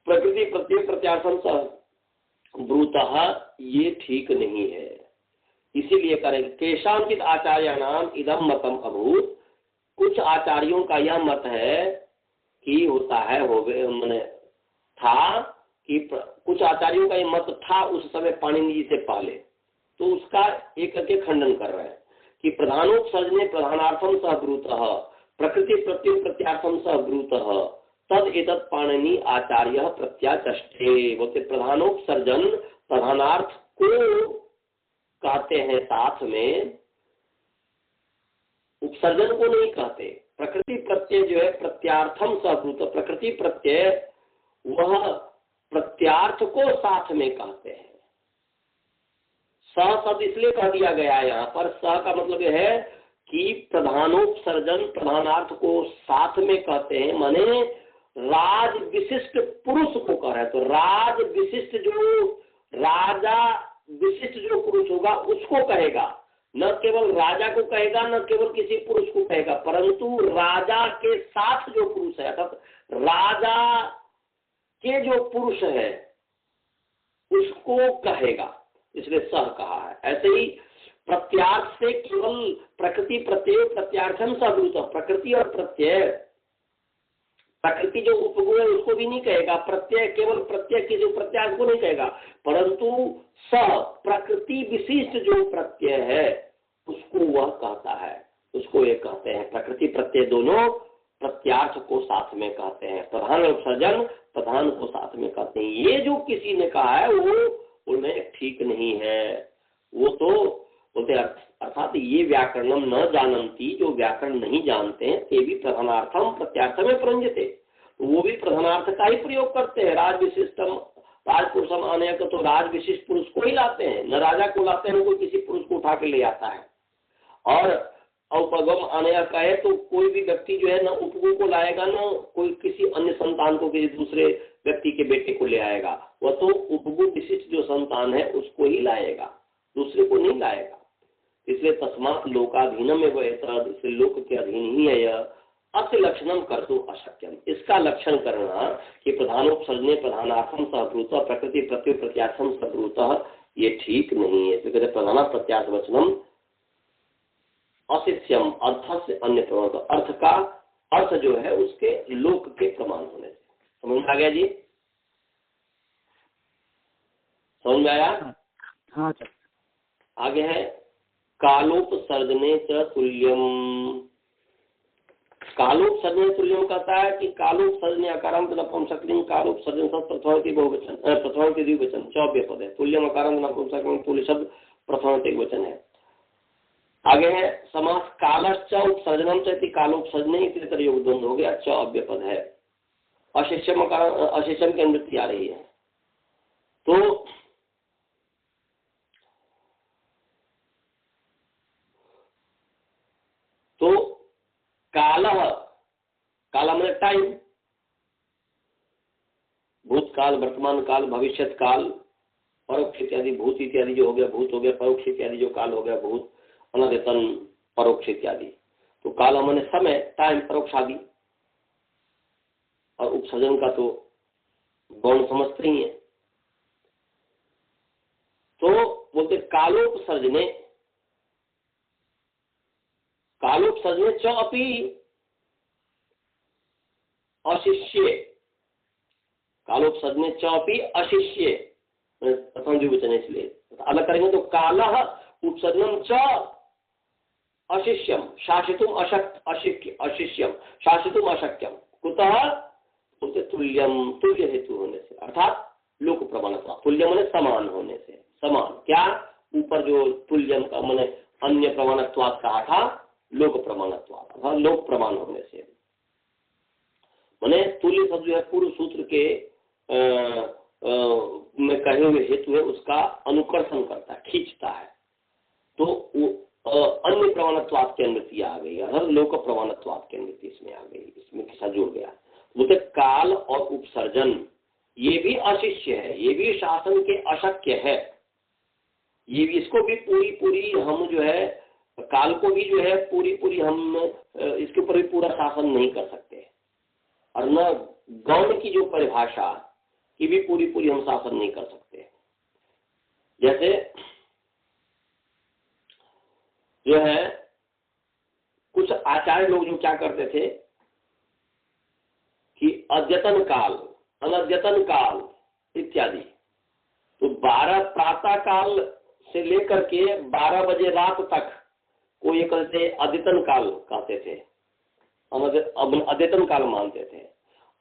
प्रकृति प्रत्यय प्रत्यार्थम सब्रूतः, ये ठीक नहीं है। इसीलिए करेंगे केशांचित आचार्याणाम इदम मतम अभूत, कुछ आचार्यों का यह मत है कि होता है हो गए मैंने था कि कुछ आचार्यों का ये मत था उस समय पाणिनि जी से पहले, तो उसका एक करके खंडन कर रहे हैं कि प्रधानोत्सर्जने प्रधानार्थम सहब्रूतः प्रकृति प्रत्यय प्रत्यार्थम सहब्रूतः तद एतत् पाणिनि आचार्य प्रत्याचष्टे। बोलते प्रधानोत्सर्जन प्रधानार्थ को कहते हैं साथ में, उपसर्जन को नहीं कहते। प्रकृति प्रत्यय जो है प्रत्यार्थम सहब्रूत, प्रकृति प्रत्यय वह प्रत्यार्थ को साथ में कहते हैं। सह शब्द इसलिए कह दिया गया है यहाँ पर, सह का मतलब यह है कि प्रधानोपसर्जन प्रधानार्थ को साथ में कहते हैं, माने राज विशिष्ट पुरुष को कह रहे हैं। तो राज विशिष्ट जो राजा विशिष्ट जो पुरुष होगा उसको कहेगा, न केवल राजा को कहेगा न केवल किसी पुरुष को कहेगा, परंतु राजा के साथ जो पुरुष है अर्थात राजा के जो पुरुष है उसको कहेगा, इसलिए सह कहा है। ऐसे ही प्रत्यार्थ से केवल प्रकृति प्रत्यय प्रत्यार्थम सहभूत, प्रकृति और प्रत्यय, प्रकृति जो उपगु है उसको भी नहीं कहेगा, प्रत्यय केवल प्रत्यय के जो प्रत्यार्थ को नहीं कहेगा, परंतु सह प्रकृति विशिष्ट जो प्रत्यय है उसको वह कहता है, उसको ये कहते हैं। प्रकृति प्रत्यय दोनों प्रत्यार्थ को साथ में कहते हैं, प्रधान और सर्जन प्रधान को साथ में कहते हैं। ये जो किसी ने कहा है वो उनमें ठीक नहीं है। वो तो बोलते अर्थात ये व्याकरणम न जानती, जो व्याकरण नहीं जानते हैं ते भी प्रधानार्थम प्रत्यार्थ में प्रंजते, वो भी प्रधानार्थ का ही प्रयोग करते हैं। राज विशिष्टम राजपुरुषम आने का तो राज विशिष्ट पुरुष को ही लाते हैं, न राजा को लाते हैं, कोई किसी पुरुष को उठा के ले आता है। और औपगम आने का है तो कोई भी व्यक्ति जो है न उपगु को लाएगा न कोई किसी अन्य संतान को किसी दूसरे व्यक्ति के बेटे को ले आएगा, वह तो उपगु विशिष्ट जो संतान है उसको ही लाएगा, दूसरे को नहीं लाएगा। इसलिए तस्मात् लोकाधीनम एवं एतद्, इसलिए लोक के अधीन ही है यह। अस्य लक्षणम कर्तुं अशक्यम, इसका लक्षण करना कि प्रधानोपसर्जने प्रधानार्थम सहभूत प्रकृति प्रत्यय प्रत्यार्थम सहभूत, ये ठीक नहीं है। तो कहते प्रधान प्रत्यार्थ वचनम अशिष्यम अर्थ से अन्य प्रमाण, तो अर्थ का अर्थ जो है उसके लोक के प्रमाण होने से। समझ में आ गया जी? समझ में आया? हाँ सर। आगे है कालोपसर्जने च तुल्यम। कालोपसर्जने तुल्यम कहता है कि कालोपसर्जने अकारम नपुंसकलिंग कालोपसर्जन शब्द प्रथमान्ति बहुवचन प्रथमान्ति द्विवचन चौव्य पद है। तुल्यम अकारम नपुंसकलिंग तुल्य शब्द प्रथमान्ति वचन है। आगे है समास कालश्च उपसर्जनम चेति कालोपसर्जने इतर योग द्वंद्व हो गया, चौव्य पद है। अशिष्यम अशिष्यम की अनुवृत्ति आ रही है। तो कालः, काल मैंने टाइम, भूतकाल वर्तमान काल भविष्यत काल परोक्ष इत्यादि, भूत इत्यादि जो हो गया भूत हो गया, परोक्ष इत्यादि जो काल हो गया भूत, अनद्यतन परोक्ष इत्यादि। तो काल मैंने समय टाइम परोक्ष आदि, और उपसर्जन का तो गौण समझते ही है। तो बोलते कालोपसर्जने, कालोपसर्जने च अपि अशिष्ये, कालोपसर्जने च अपि अशिष्ये प्रथम द्विवचन इसलिए अलग करेंगे। तो कालः उपसर्जनम च अशिष्यम शासितुम अशिष्यम शासितुम अशक्यम, कुतः बोलते तुल्यम, तुल्य हेतु होने से, अर्थात लोक प्रमाणत्व। तुल्य माने समान होने से, समान क्या ऊपर जो तुल्यम का माने अन्य प्रमाणत्वात् कहा था, लोक प्रमाणत्वात् अर्थात लोक प्रमाण होने से। माने तुल्य शब्द जो है पूर्व सूत्र के में कहे हुए हेतु है उसका अनुकर्षण करता है, खींचता है। तो अन्य प्रमाणत्वाद की अनुमति आ गई, हर लोक प्रमाणत्वाद की अनुमति इसमें आ गई, इसमें किसा जुड़ गया। बोलते काल और उपसर्जन ये भी अशिष्य है, ये भी शासन के अशक्य है, ये भी, इसको भी पूरी पूरी हम जो है, काल को भी जो है पूरी पूरी हम इसके ऊपर भी पूरा शासन नहीं कर सकते, और न गौण की जो परिभाषा की भी पूरी पूरी हम शासन नहीं कर सकते। जैसे जो है कुछ आचार्य लोग जो क्या करते थे कि अद्यतन काल, अनद्यतन काल इत्यादि, तो 12 प्रातः काल से लेकर के 12 बजे रात तक को ये कहते अद्यतन काल कहते थे, अद्यतन काल मानते थे।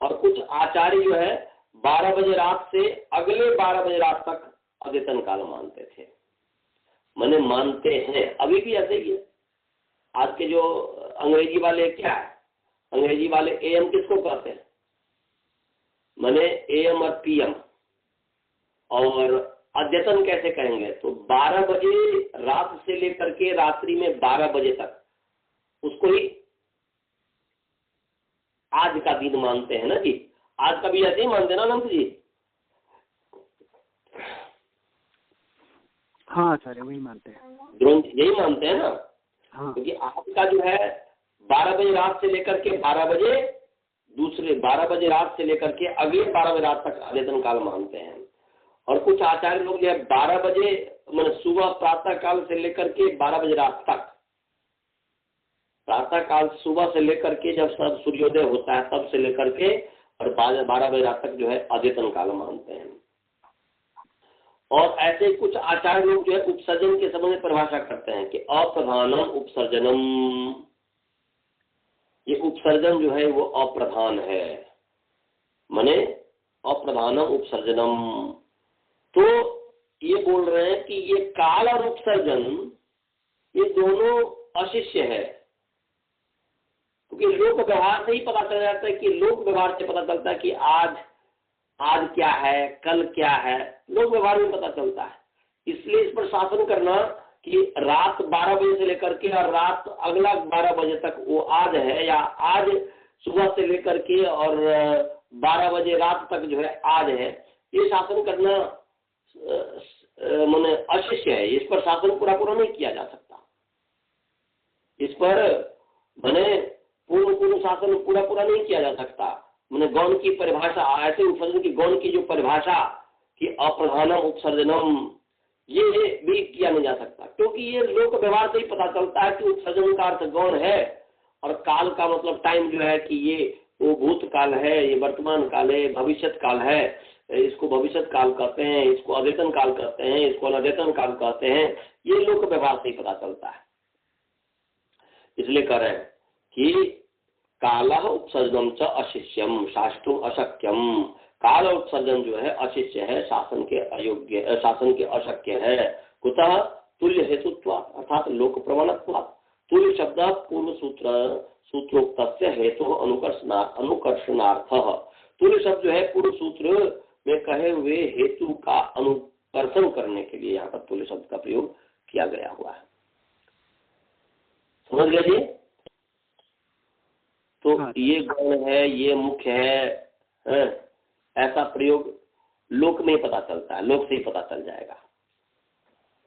और कुछ आचार्य जो है 12 बजे रात से अगले 12 बजे रात तक अद्यतन काल मानते थे, माने मानते हैं, अभी भी ऐसे ही है। आज के जो अंग्रेजी वाले क्या है, अंग्रेजी वाले एएम किसको कहते हैं, माने एएम और पीएम, और अद्यतन कैसे कहेंगे, तो 12 बजे रात से लेकर के रात्रि में 12 बजे तक उसको ही आज का दिन मानते हैं ना जी। आज का भी ऐसे ही मानते हैं ना अनंत जी? हाँ सर वही मानते हैं, यही मानते हैं ना। हाँ, क्योंकि आज का जो है 12 बजे रात से लेकर के 12 बजे, दूसरे 12 बजे रात से लेकर के अगले 12 बजे रात तक अद्यतन काल मानते हैं। और कुछ आचार्य लोग जो है 12 बजे मतलब सुबह प्रातः काल से लेकर के 12 बजे रात तक, प्रातः काल सुबह से लेकर के जब सब सूर्योदय होता है तब से लेकर के और 12 बजे रात तक जो है अद्यतन काल मानते हैं। और ऐसे कुछ आचार्य लोग जो है उपसर्जन के संबंध में परिभाषा करते हैं कि अप्रधानम उपसर्जनम, ये उपसर्जन जो है वो अप्रधान है, माने अप्रधानम उपसर्जनम। तो ये बोल रहे हैं कि ये काल और उपसर्जन ये दोनों अशिष्य है, क्योंकि लोक व्यवहार से ही पता चल जाता है कि लोक व्यवहार से पता चलता है कि आज क्या है, कल क्या है, लोक व्यवहार में पता चलता है। इसलिए इस पर शासन करना कि रात 12 बजे से लेकर के और रात अगला 12 बजे तक वो आज है, या आज सुबह से लेकर के और 12 बजे रात तक जो है आज है, ये शासन करना माने अशिष्य है। इस पर शासन पूरा नहीं किया जा सकता, इस पर माने पूर्ण शासन पूरा नहीं किया जा सकता। मैंने गौण की परिभाषा, ऐसे उपसर्जन की गौण की जो परिभाषा कि अप्रधानम उपसर्जनम, ये भी किया नहीं जा सकता, क्योंकि ये लोक व्यवहार से ही पता चलता है कि उपसर्जन का अर्थ गौण है, और काल का मतलब टाइम जो है कि ये वो भूतकाल है, ये वर्तमान काल है, भविष्य काल है, इसको भविष्य काल कहते हैं, इसको अद्यतन काल कहते हैं, इसको अनद्यतन काल कहते हैं, ये लोक व्यवहार से ही पता चलता है। इसलिए कह रहे हैं कि कालः उपसर्जनम च अशिष्यम शास्त्रम अशक्यम, काल उत्सर्जन जो है अशिष्य है, शासन के अयोग्य, शासन के अशक्य है। कुतः तुल्य हेतुत्वात् अर्थात लोक प्रमाणत्वात्। तुल्य शब्द पूर्व सूत्रोक्त हेतु अनुकर्षणार्थ। तुल्य शब्द जो है पूर्व सूत्र में कहे हुए हेतु का अनुकर्षण करने के लिए यहाँ पर तुल्य शब्द का प्रयोग किया गया हुआ है। समझ गए जी? तो ये गौण है, ये मुख्य है, ऐसा प्रयोग लोक में पता चलता है, लोक से ही पता चल जाएगा।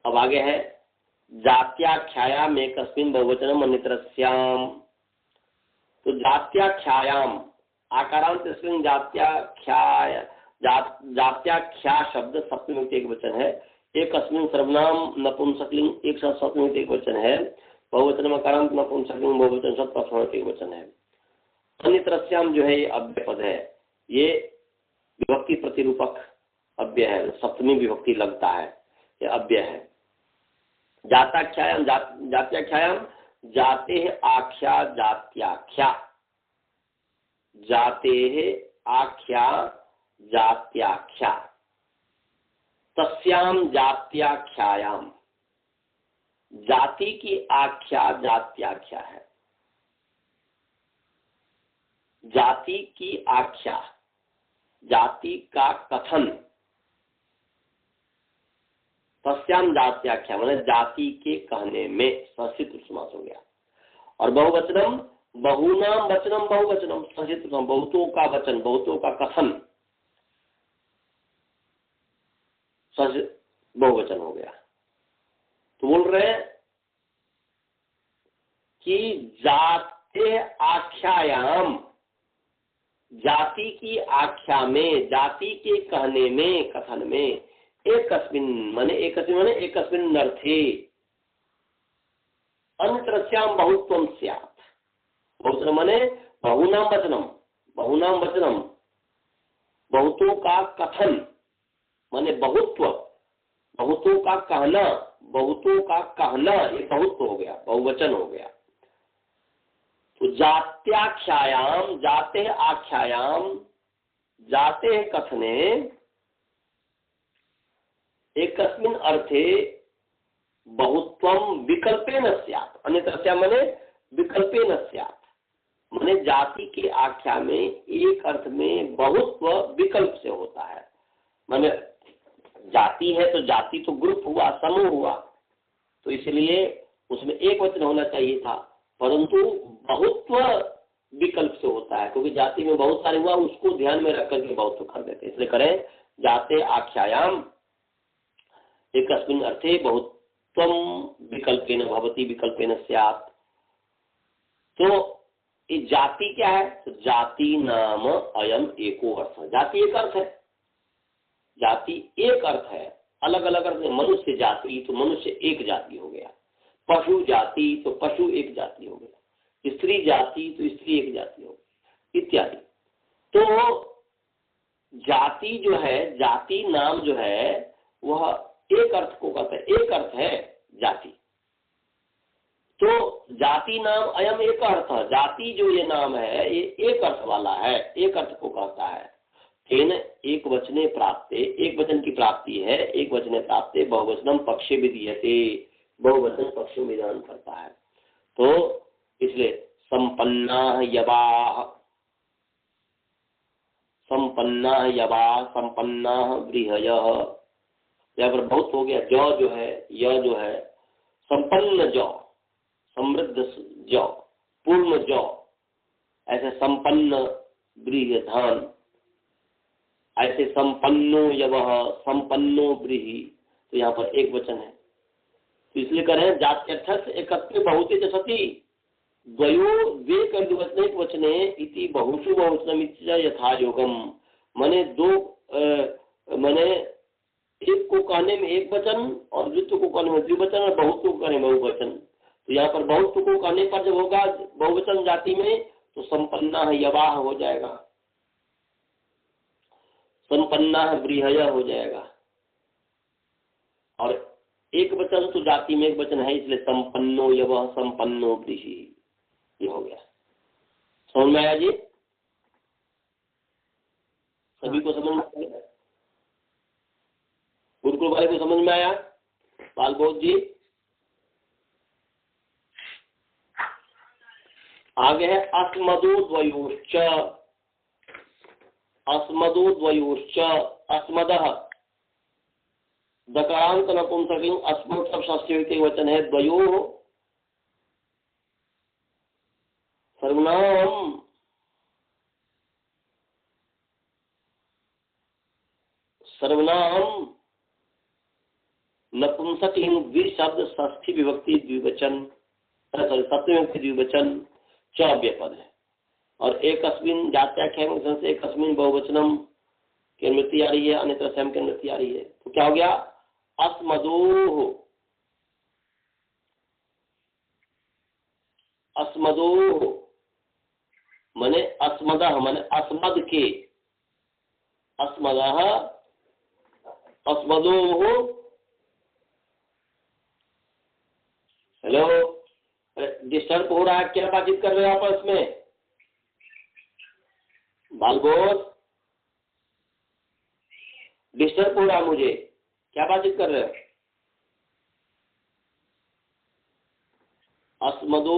अब आगे है जात्याख्यायाम एकस्मिन् बहुवचनम अन्यत्रस्याम। तो जात्याख्यायाम आकारांत स्त्रीलिंग जात्याख्या शब्द सप्तमी एक वचन है, एकस्मिन् सर्वनाम नपुंसकलिंग एक सप्तमी एक वचन है, बहुवचन आकारांत नपुंसकलिंग बहुवचन शब्द प्रथम एक वचन है। अन्यत्रस्याम जो है ये अव्यय पद है, ये विभक्ति प्रतिरूपक अव्यय है, सप्तमी विभक्ति लगता है, ये अव्यय है। जात्याख्यायाम जात्याख्यायाम जाते है आख्या जात्याख्या, जाते है आख्या जात्याख्या, तस्याम जात्याख्यायाम, जाति की आख्या जात्याख्या है, जाति की आख्या, जाति का कथन, तस्याम जात्याख्या माने जाति के कहने में, षष्ठी पुरुष समास हो गया। और बहुवचनम बहुनाम वचनम बहुवचनम, षष्ठी पुरुष बहुतों का वचन, बहुतों का कथन, बहुवचन हो गया। तो बोल रहे हैं कि जाते आख्यायाम, जाति की आख्या में, जाति के कहने में, कथन में, एकस्मिन माने एकस्मिन अर्थे अन्यत्रस्याम बहुत्वम स्यात्। बहुवचन माने बहुनाम वचनम, बहुनाम वचनम, बहुतों का कथन माने बहुत्व, बहुतों का कहना, बहुतों का कहना, ये बहुत्व हो गया, बहुवचन हो गया। तो जात्याख्यायाम, जाते आख्यायाम, जाते कथने, एकस्मिन अर्थे बहुत्वम विकल्पेन स्यात्। अन्यथा माने विकल्पेन स्यात्, माने जाति के आख्या में एक अर्थ में बहुत्व विकल्प से होता है। माने जाति है तो जाति तो ग्रुप हुआ, समूह हुआ, तो इसलिए उसमें एक वचन होना चाहिए था, परंतु बहुत्व विकल्प से होता है, क्योंकि जाति में बहुत सारे हुआ, उसको ध्यान में रख करके बहुत्व कर देते, इसलिए करें जाते आख्यायाम एकस्मिन अर्थे बहुत्वम विकल्पेन भवति विकल्पेन स्यात्। तो ये जाति क्या है? तो जाति नाम अयम एको अर्थ। जाति एक अर्थ है, जाति एक अर्थ है, अलग अलग अर्थ है। मनुष्य जाति तो मनुष्य एक जाति हो गया, पशु जाति तो पशु एक जाति हो गया, स्त्री जाति तो स्त्री एक जाति हो गई, इत्यादि। तो जाति जो है, जाति नाम जो है वह एक अर्थ को कहते हैं, एक अर्थ है जाति। तो जाति नाम अयम एक अर्थ, जाति जो ये नाम है ये एक अर्थ वाला है, एक अर्थ को कहता है। तेन एक वचने प्राप्ते, एक वचन की प्राप्ति है, एक वचने प्राप्ते बहुवचनम पक्षे विधीयते, बहुवचन पक्ष में विधान करता है। तो इसलिए संपन्ना यवाह, संपन्ना यवा, संपन्ना बृहयः, यहाँ पर बहुत हो गया। ज जो है, य जो है, संपन्न ज, समृद्ध ज, पूर्ण ज, ऐसे संपन्न ब्रीह धान, ऐसे संपन्नो यवः, संपन्नो ब्रीहि, तो यहाँ पर एक वचन है। तो इसलिए कह रहे हैं जात्यर्थ एकत्वे बहुते च सति द्वयो द्वे कर्तृवचने वचने इति बहुषु बहुवचनम यथा योगम। माने दो माने एक को कहने में एक वचन और द्वित्व को कहने में द्विवचन और बहुत को कहने में बहुवचन। तो यहाँ पर बहुत को कहने पर जब होगा बहुवचन जाति में तो संपन्ना यवाह हो जाएगा, संपन्ना बृहय हो जाएगा, और एक वचन तो जाति में एक वचन है, इसलिए संपन्नो यवः संपन्नो बृहि, ये हो गया। समझ में आया जी? सभी को समझ में आया? गुरुकुल वाले को समझ में आया? बाल बोध जी आगे है अस्मदोद्वयोश्च, अस्मदोद्वयोश्च, अस्मदः दकारांत नपुंसकलिंग अस्मत् सब षष्ठी वचन है, द्वयो सर्वनाम सर्वनाम नपुंसकलिंग द्विशब्द षष्ठी विभक्ति द्विवचन, सॉरी सप्तमी विभक्ति द्विवचन च व्यपद है। और एक अस्मिन जात्याख्या से एक अस्मिन बहुवचनम की अनुमति आ रही है, अन्यत्र स्वयं की अनुमति आ रही है। तो क्या हो गया? अस्मदोह, अस्मदोह माने अस्मदः माने अस्मद के, अस्मदः अस्मदोह। हेलो, डिस्टर्ब हो रहा है, क्या बातचीत कर रहे हो आपस में? बालबोध डिस्टर्ब हो रहा है मुझे, क्या बातचीत कर रहे हो? अस्मदो,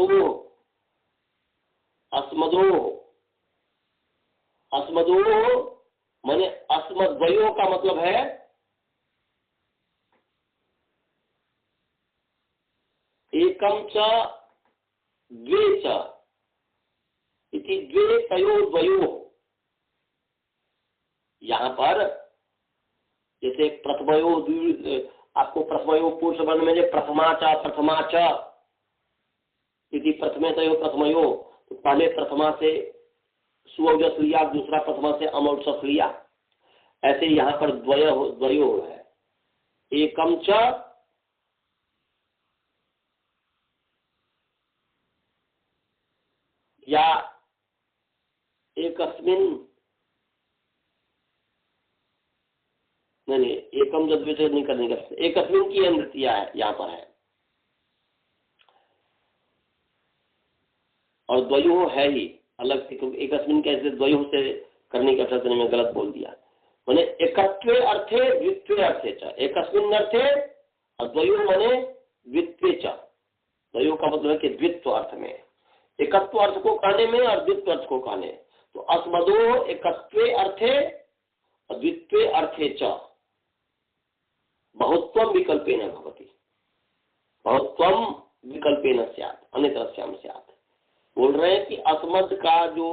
अस्मदो, अस्मदो माने अस्मद्वयो का मतलब है एकम च द्वे च इति द्वे तयो द्वयो। यहाँ पर जैसे प्रथमयो, आपको प्रथमयो पुरुष वर्ण में जो प्रथमा च इति प्रथमे तयो प्रथमयो, तो पहले प्रथमा से सुअवजस लिया, दूसरा प्रथमा से अमौजस लिया। ऐसे यहाँ पर द्वयो है। एकम च या एकस्मिन, नहीं एकम जब नहीं करने का, एकस्मिन की अमृतिया है यहाँ पर है, और द्वयो है ही अलग से, क्योंकि एकस्मिन कैसे द्वयो से करने का प्रश्न में गलत बोल दिया। माने एकत्वे अर्थे द्वित्वे अर्थे च, एकस्मिन अर्थे और द्वयो माने द्वित्वे च। द्वयो का मतलब है कि द्वित्व अर्थ में, एकत्व अर्थ को कहने में और द्वित्व अर्थ को कहने। तो अस्मदो एकत्वे अर्थे और द्वित्वे अर्थे च बहुत्वम विकल्पेन भवति, बहुत्वम विकल्पेन स्यात् अन्यतरस्याम स्यात्। बोल रहे हैं कि अस्मद का जो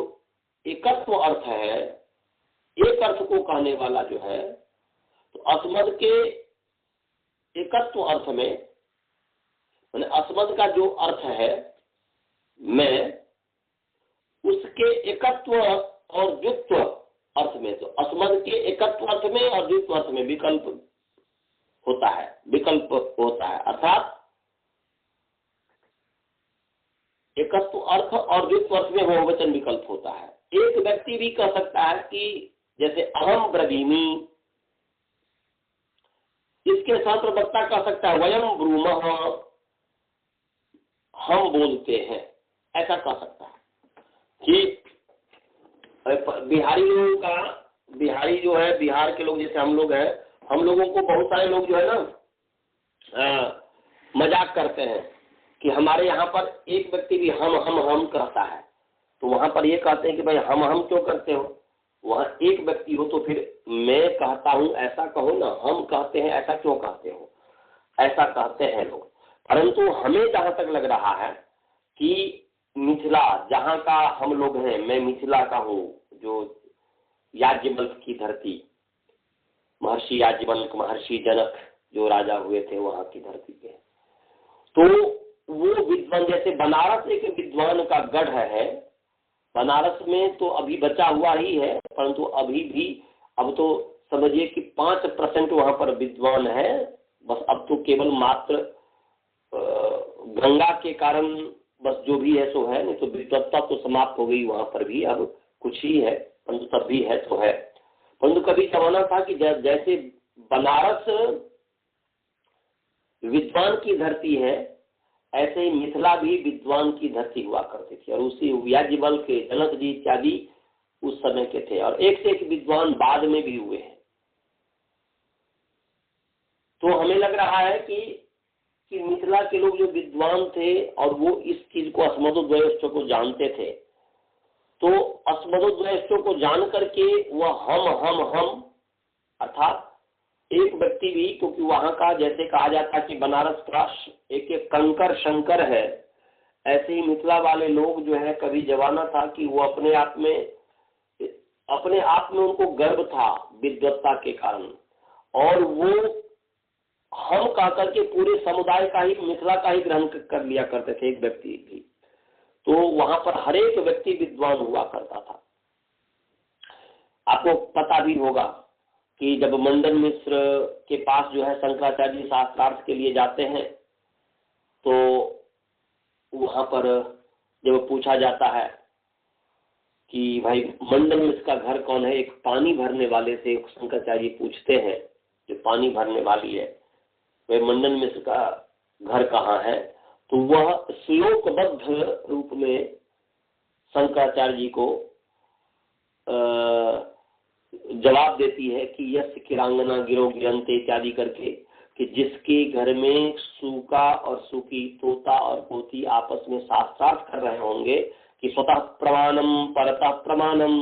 एकत्व अर्थ है, एक अर्थ को कहने वाला जो है, तो अस्मद के एकत्व अर्थ में, माने अस्मद का जो अर्थ है मैं, उसके एकत्व और द्वित्व अर्थ में, तो अस्मद के एकत्व अर्थ में और द्वित्व अर्थ में विकल्प होता है, विकल्प होता है। अर्थात एकत्व अर्थ और द्वित्व अर्थ में बहुवचन विकल्प होता है। एक व्यक्ति भी कह सकता है कि जैसे अहम ब्रवीमि, इसके साथ वक्ता कह सकता है वयम ब्रूमः, हम बोलते हैं, ऐसा कह सकता है। कि बिहारी लोगों का, बिहारी जो है, बिहार के लोग जैसे हम लोग हैं, हम लोगों को बहुत सारे लोग जो है ना मजाक करते हैं कि हमारे यहाँ पर एक व्यक्ति भी हम कहता है, तो वहां पर ये कहते हैं कि भाई हम क्यों करते हो, वहां एक व्यक्ति हो तो फिर मैं कहता हूं ऐसा कहो ना, हम कहते हैं ऐसा क्यों कहते हो, ऐसा कहते हैं लोग। परंतु हमें जहां तक लग रहा है कि मिथिला जहां का हम लोग हैं, मैं मिथिला का हूँ, जो याज्ञवल्क्य की धरती, महर्षि याज्ञवल्क्य, महर्षि जनक जो राजा हुए थे वहां की धरती पे, तो वो विद्वान, जैसे बनारस एक विद्वान का गढ़ है, बनारस में तो अभी बचा हुआ ही है, परंतु अभी भी अब तो समझिए कि 5% वहां पर विद्वान है बस। अब तो केवल मात्र गंगा के कारण बस जो भी है सो है, नहीं तो विद्वत्ता तो समाप्त हो गई वहां पर भी, अब कुछ ही है, परंतु तब भी है तो है। परंतु कभी जमाना था कि जैसे बनारस विद्वान की धरती है, ऐसे ही मिथिला भी विद्वान की धरती हुआ करती थी, और उसी याज्ञवल्क्य, जनक जी इत्यादि उस समय के थे, और एक से एक विद्वान बाद में भी हुए हैं। तो हमें लग रहा है कि मिथिला के लोग जो विद्वान थे और वो इस चीज को अस्मदोद्वयस्व को जानते थे, तो अस्मदोद्वयस्व को जान करके वह हम अर्थात एक व्यक्ति भी, क्योंकि वहां का जैसे कहा जाता है कि बनारस का एक एक कंकर शंकर है, ऐसे ही मिथिला वाले लोग जो है, कभी जमाना था कि वो अपने आप में उनको गर्व था विद्वत्ता के कारण, और वो हम कह करके पूरे समुदाय का ही, मिथिला का ही ग्रहण कर लिया करते थे एक व्यक्ति भी। तो वहां पर हर एक व्यक्ति विद्वान हुआ करता था। आपको पता भी होगा कि जब मंडन मिश्र के पास जो है शंकराचार्य जी शास्त्रार्थ के लिए जाते हैं, तो वहां पर जब पूछा जाता है कि भाई मंडन मिश्र का घर कौन है, एक पानी भरने वाले से शंकराचार्य जी पूछते हैं, जो पानी भरने वाली है वह मंडन मिश्र का घर कहाँ है, तो वह श्लोकबद्ध रूप में शंकराचार्य जी को जवाब देती है कि यस किरांगना गिरो गिरंते इत्यादि करके, कि जिसके घर में सूका और सूकी, तोता और पोती आपस में शास्त्रार्थ कर रहे होंगे कि स्वतः प्रमाणम परतः प्रमाणम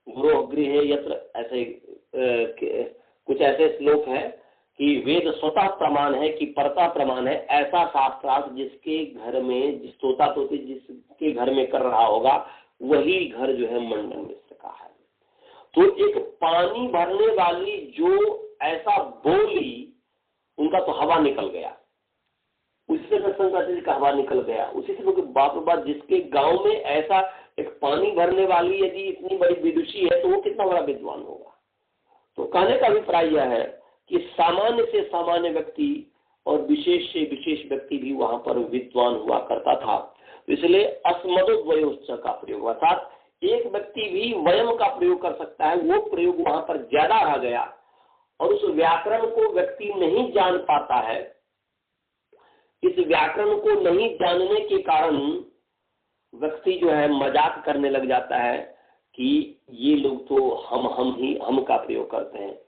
गुरो गृहे यत्र, ऐसे कुछ ऐसे श्लोक है कि वेद स्वतः प्रमाण है कि परता प्रमाण है, ऐसा शास्त्रार्थ जिसके घर में जिस तोता तोती जिसके घर में कर रहा होगा वही घर जो है मंडन मिश्र का है। तो एक पानी भरने वाली जो ऐसा बोली उनका तो हवा निकल गया, उसी से शंकराचार्य का हवा निकल गया। उसी से लोग बाप बात जिसके गांव में ऐसा एक पानी भरने वाली यदि इतनी बड़ी विदुषी है तो वो कितना बड़ा विद्वान होगा। तो कहने का अभिप्राय यह है कि सामान्य से सामान्य व्यक्ति और विशेष से विशेष व्यक्ति भी वहां पर विद्वान हुआ करता था। इसलिए अस्मदोद्वयोश्च का प्रयोग अर्थात एक व्यक्ति भी वयम का प्रयोग कर सकता है, वो प्रयोग वहां पर ज्यादा रह गया और उस व्याकरण को व्यक्ति नहीं जान पाता है। इस व्याकरण को नहीं जानने के कारण व्यक्ति जो है मजाक करने लग जाता है कि ये लोग तो हम का प्रयोग करते हैं,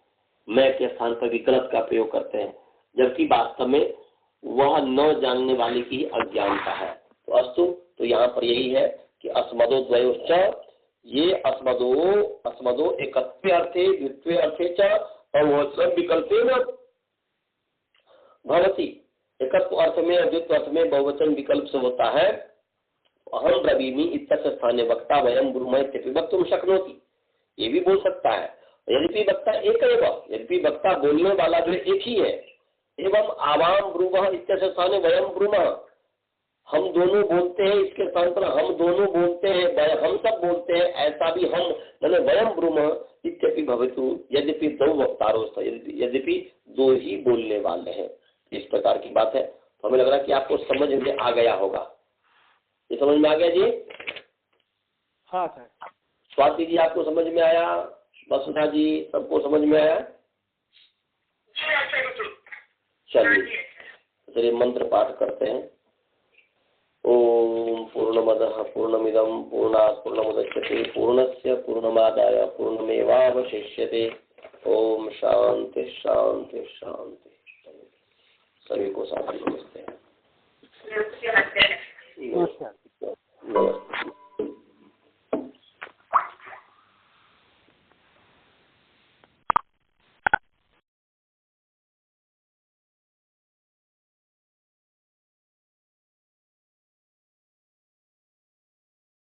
मैं के स्थान पर भी गलत का प्रयोग करते हैं, जबकि वास्तव में वह न जानने वाले की अज्ञानता है। तो अस्तु, तो यहाँ पर यही है कि अस्मदो द्वयोश्च, ये अस्मदो एकत्वे अर्थे द्वित्वे अर्थे च बहुवचन विकल्पे न भवति। एकत्व अर्थ में और द्वित्व अर्थ में बहुवचन विकल्प से होता है। अहम ब्रवीमि इत्यस्य स्थाने वक्ता वयम ब्रूमः इत्यपि वक्तुम शक्नोति, ये भी बोल सकता है। यद्यपि वक्ता एक एव, यद्यपि वक्ता बोलने वाला जो एक ही है। एवं आवाम ब्रूमः इत्यस्य स्थाने वयम ब्रूमः, हम दोनों बोलते हैं, इसके स्थान पर हम दोनों बोलते हैं, हम सब बोलते हैं, ऐसा भी हम मैंने वयम ब्रूमः इत्यपि भवतु, यद्यपि दो वक्तारो, यद्यपि दो ही बोलने वाले हैं। इस प्रकार की बात है। तो हमें लग रहा है कि आपको समझ में आ गया होगा। ये समझ में आ गया जी? हाँ सर। स्वाति जी आपको समझ में आया? वसुधा जी सबको समझ में आया? चलिए मंत्र पाठ करते हैं। ओम पूर्णमदः पूर्णमिदं पूर्णात् पूर्णमुदच्यते पूर्णस्य पूर्णमादाय पूर्णमेवावशिष्यते। ओम शांति शांति शांति। सभी को साथ नमस्ते।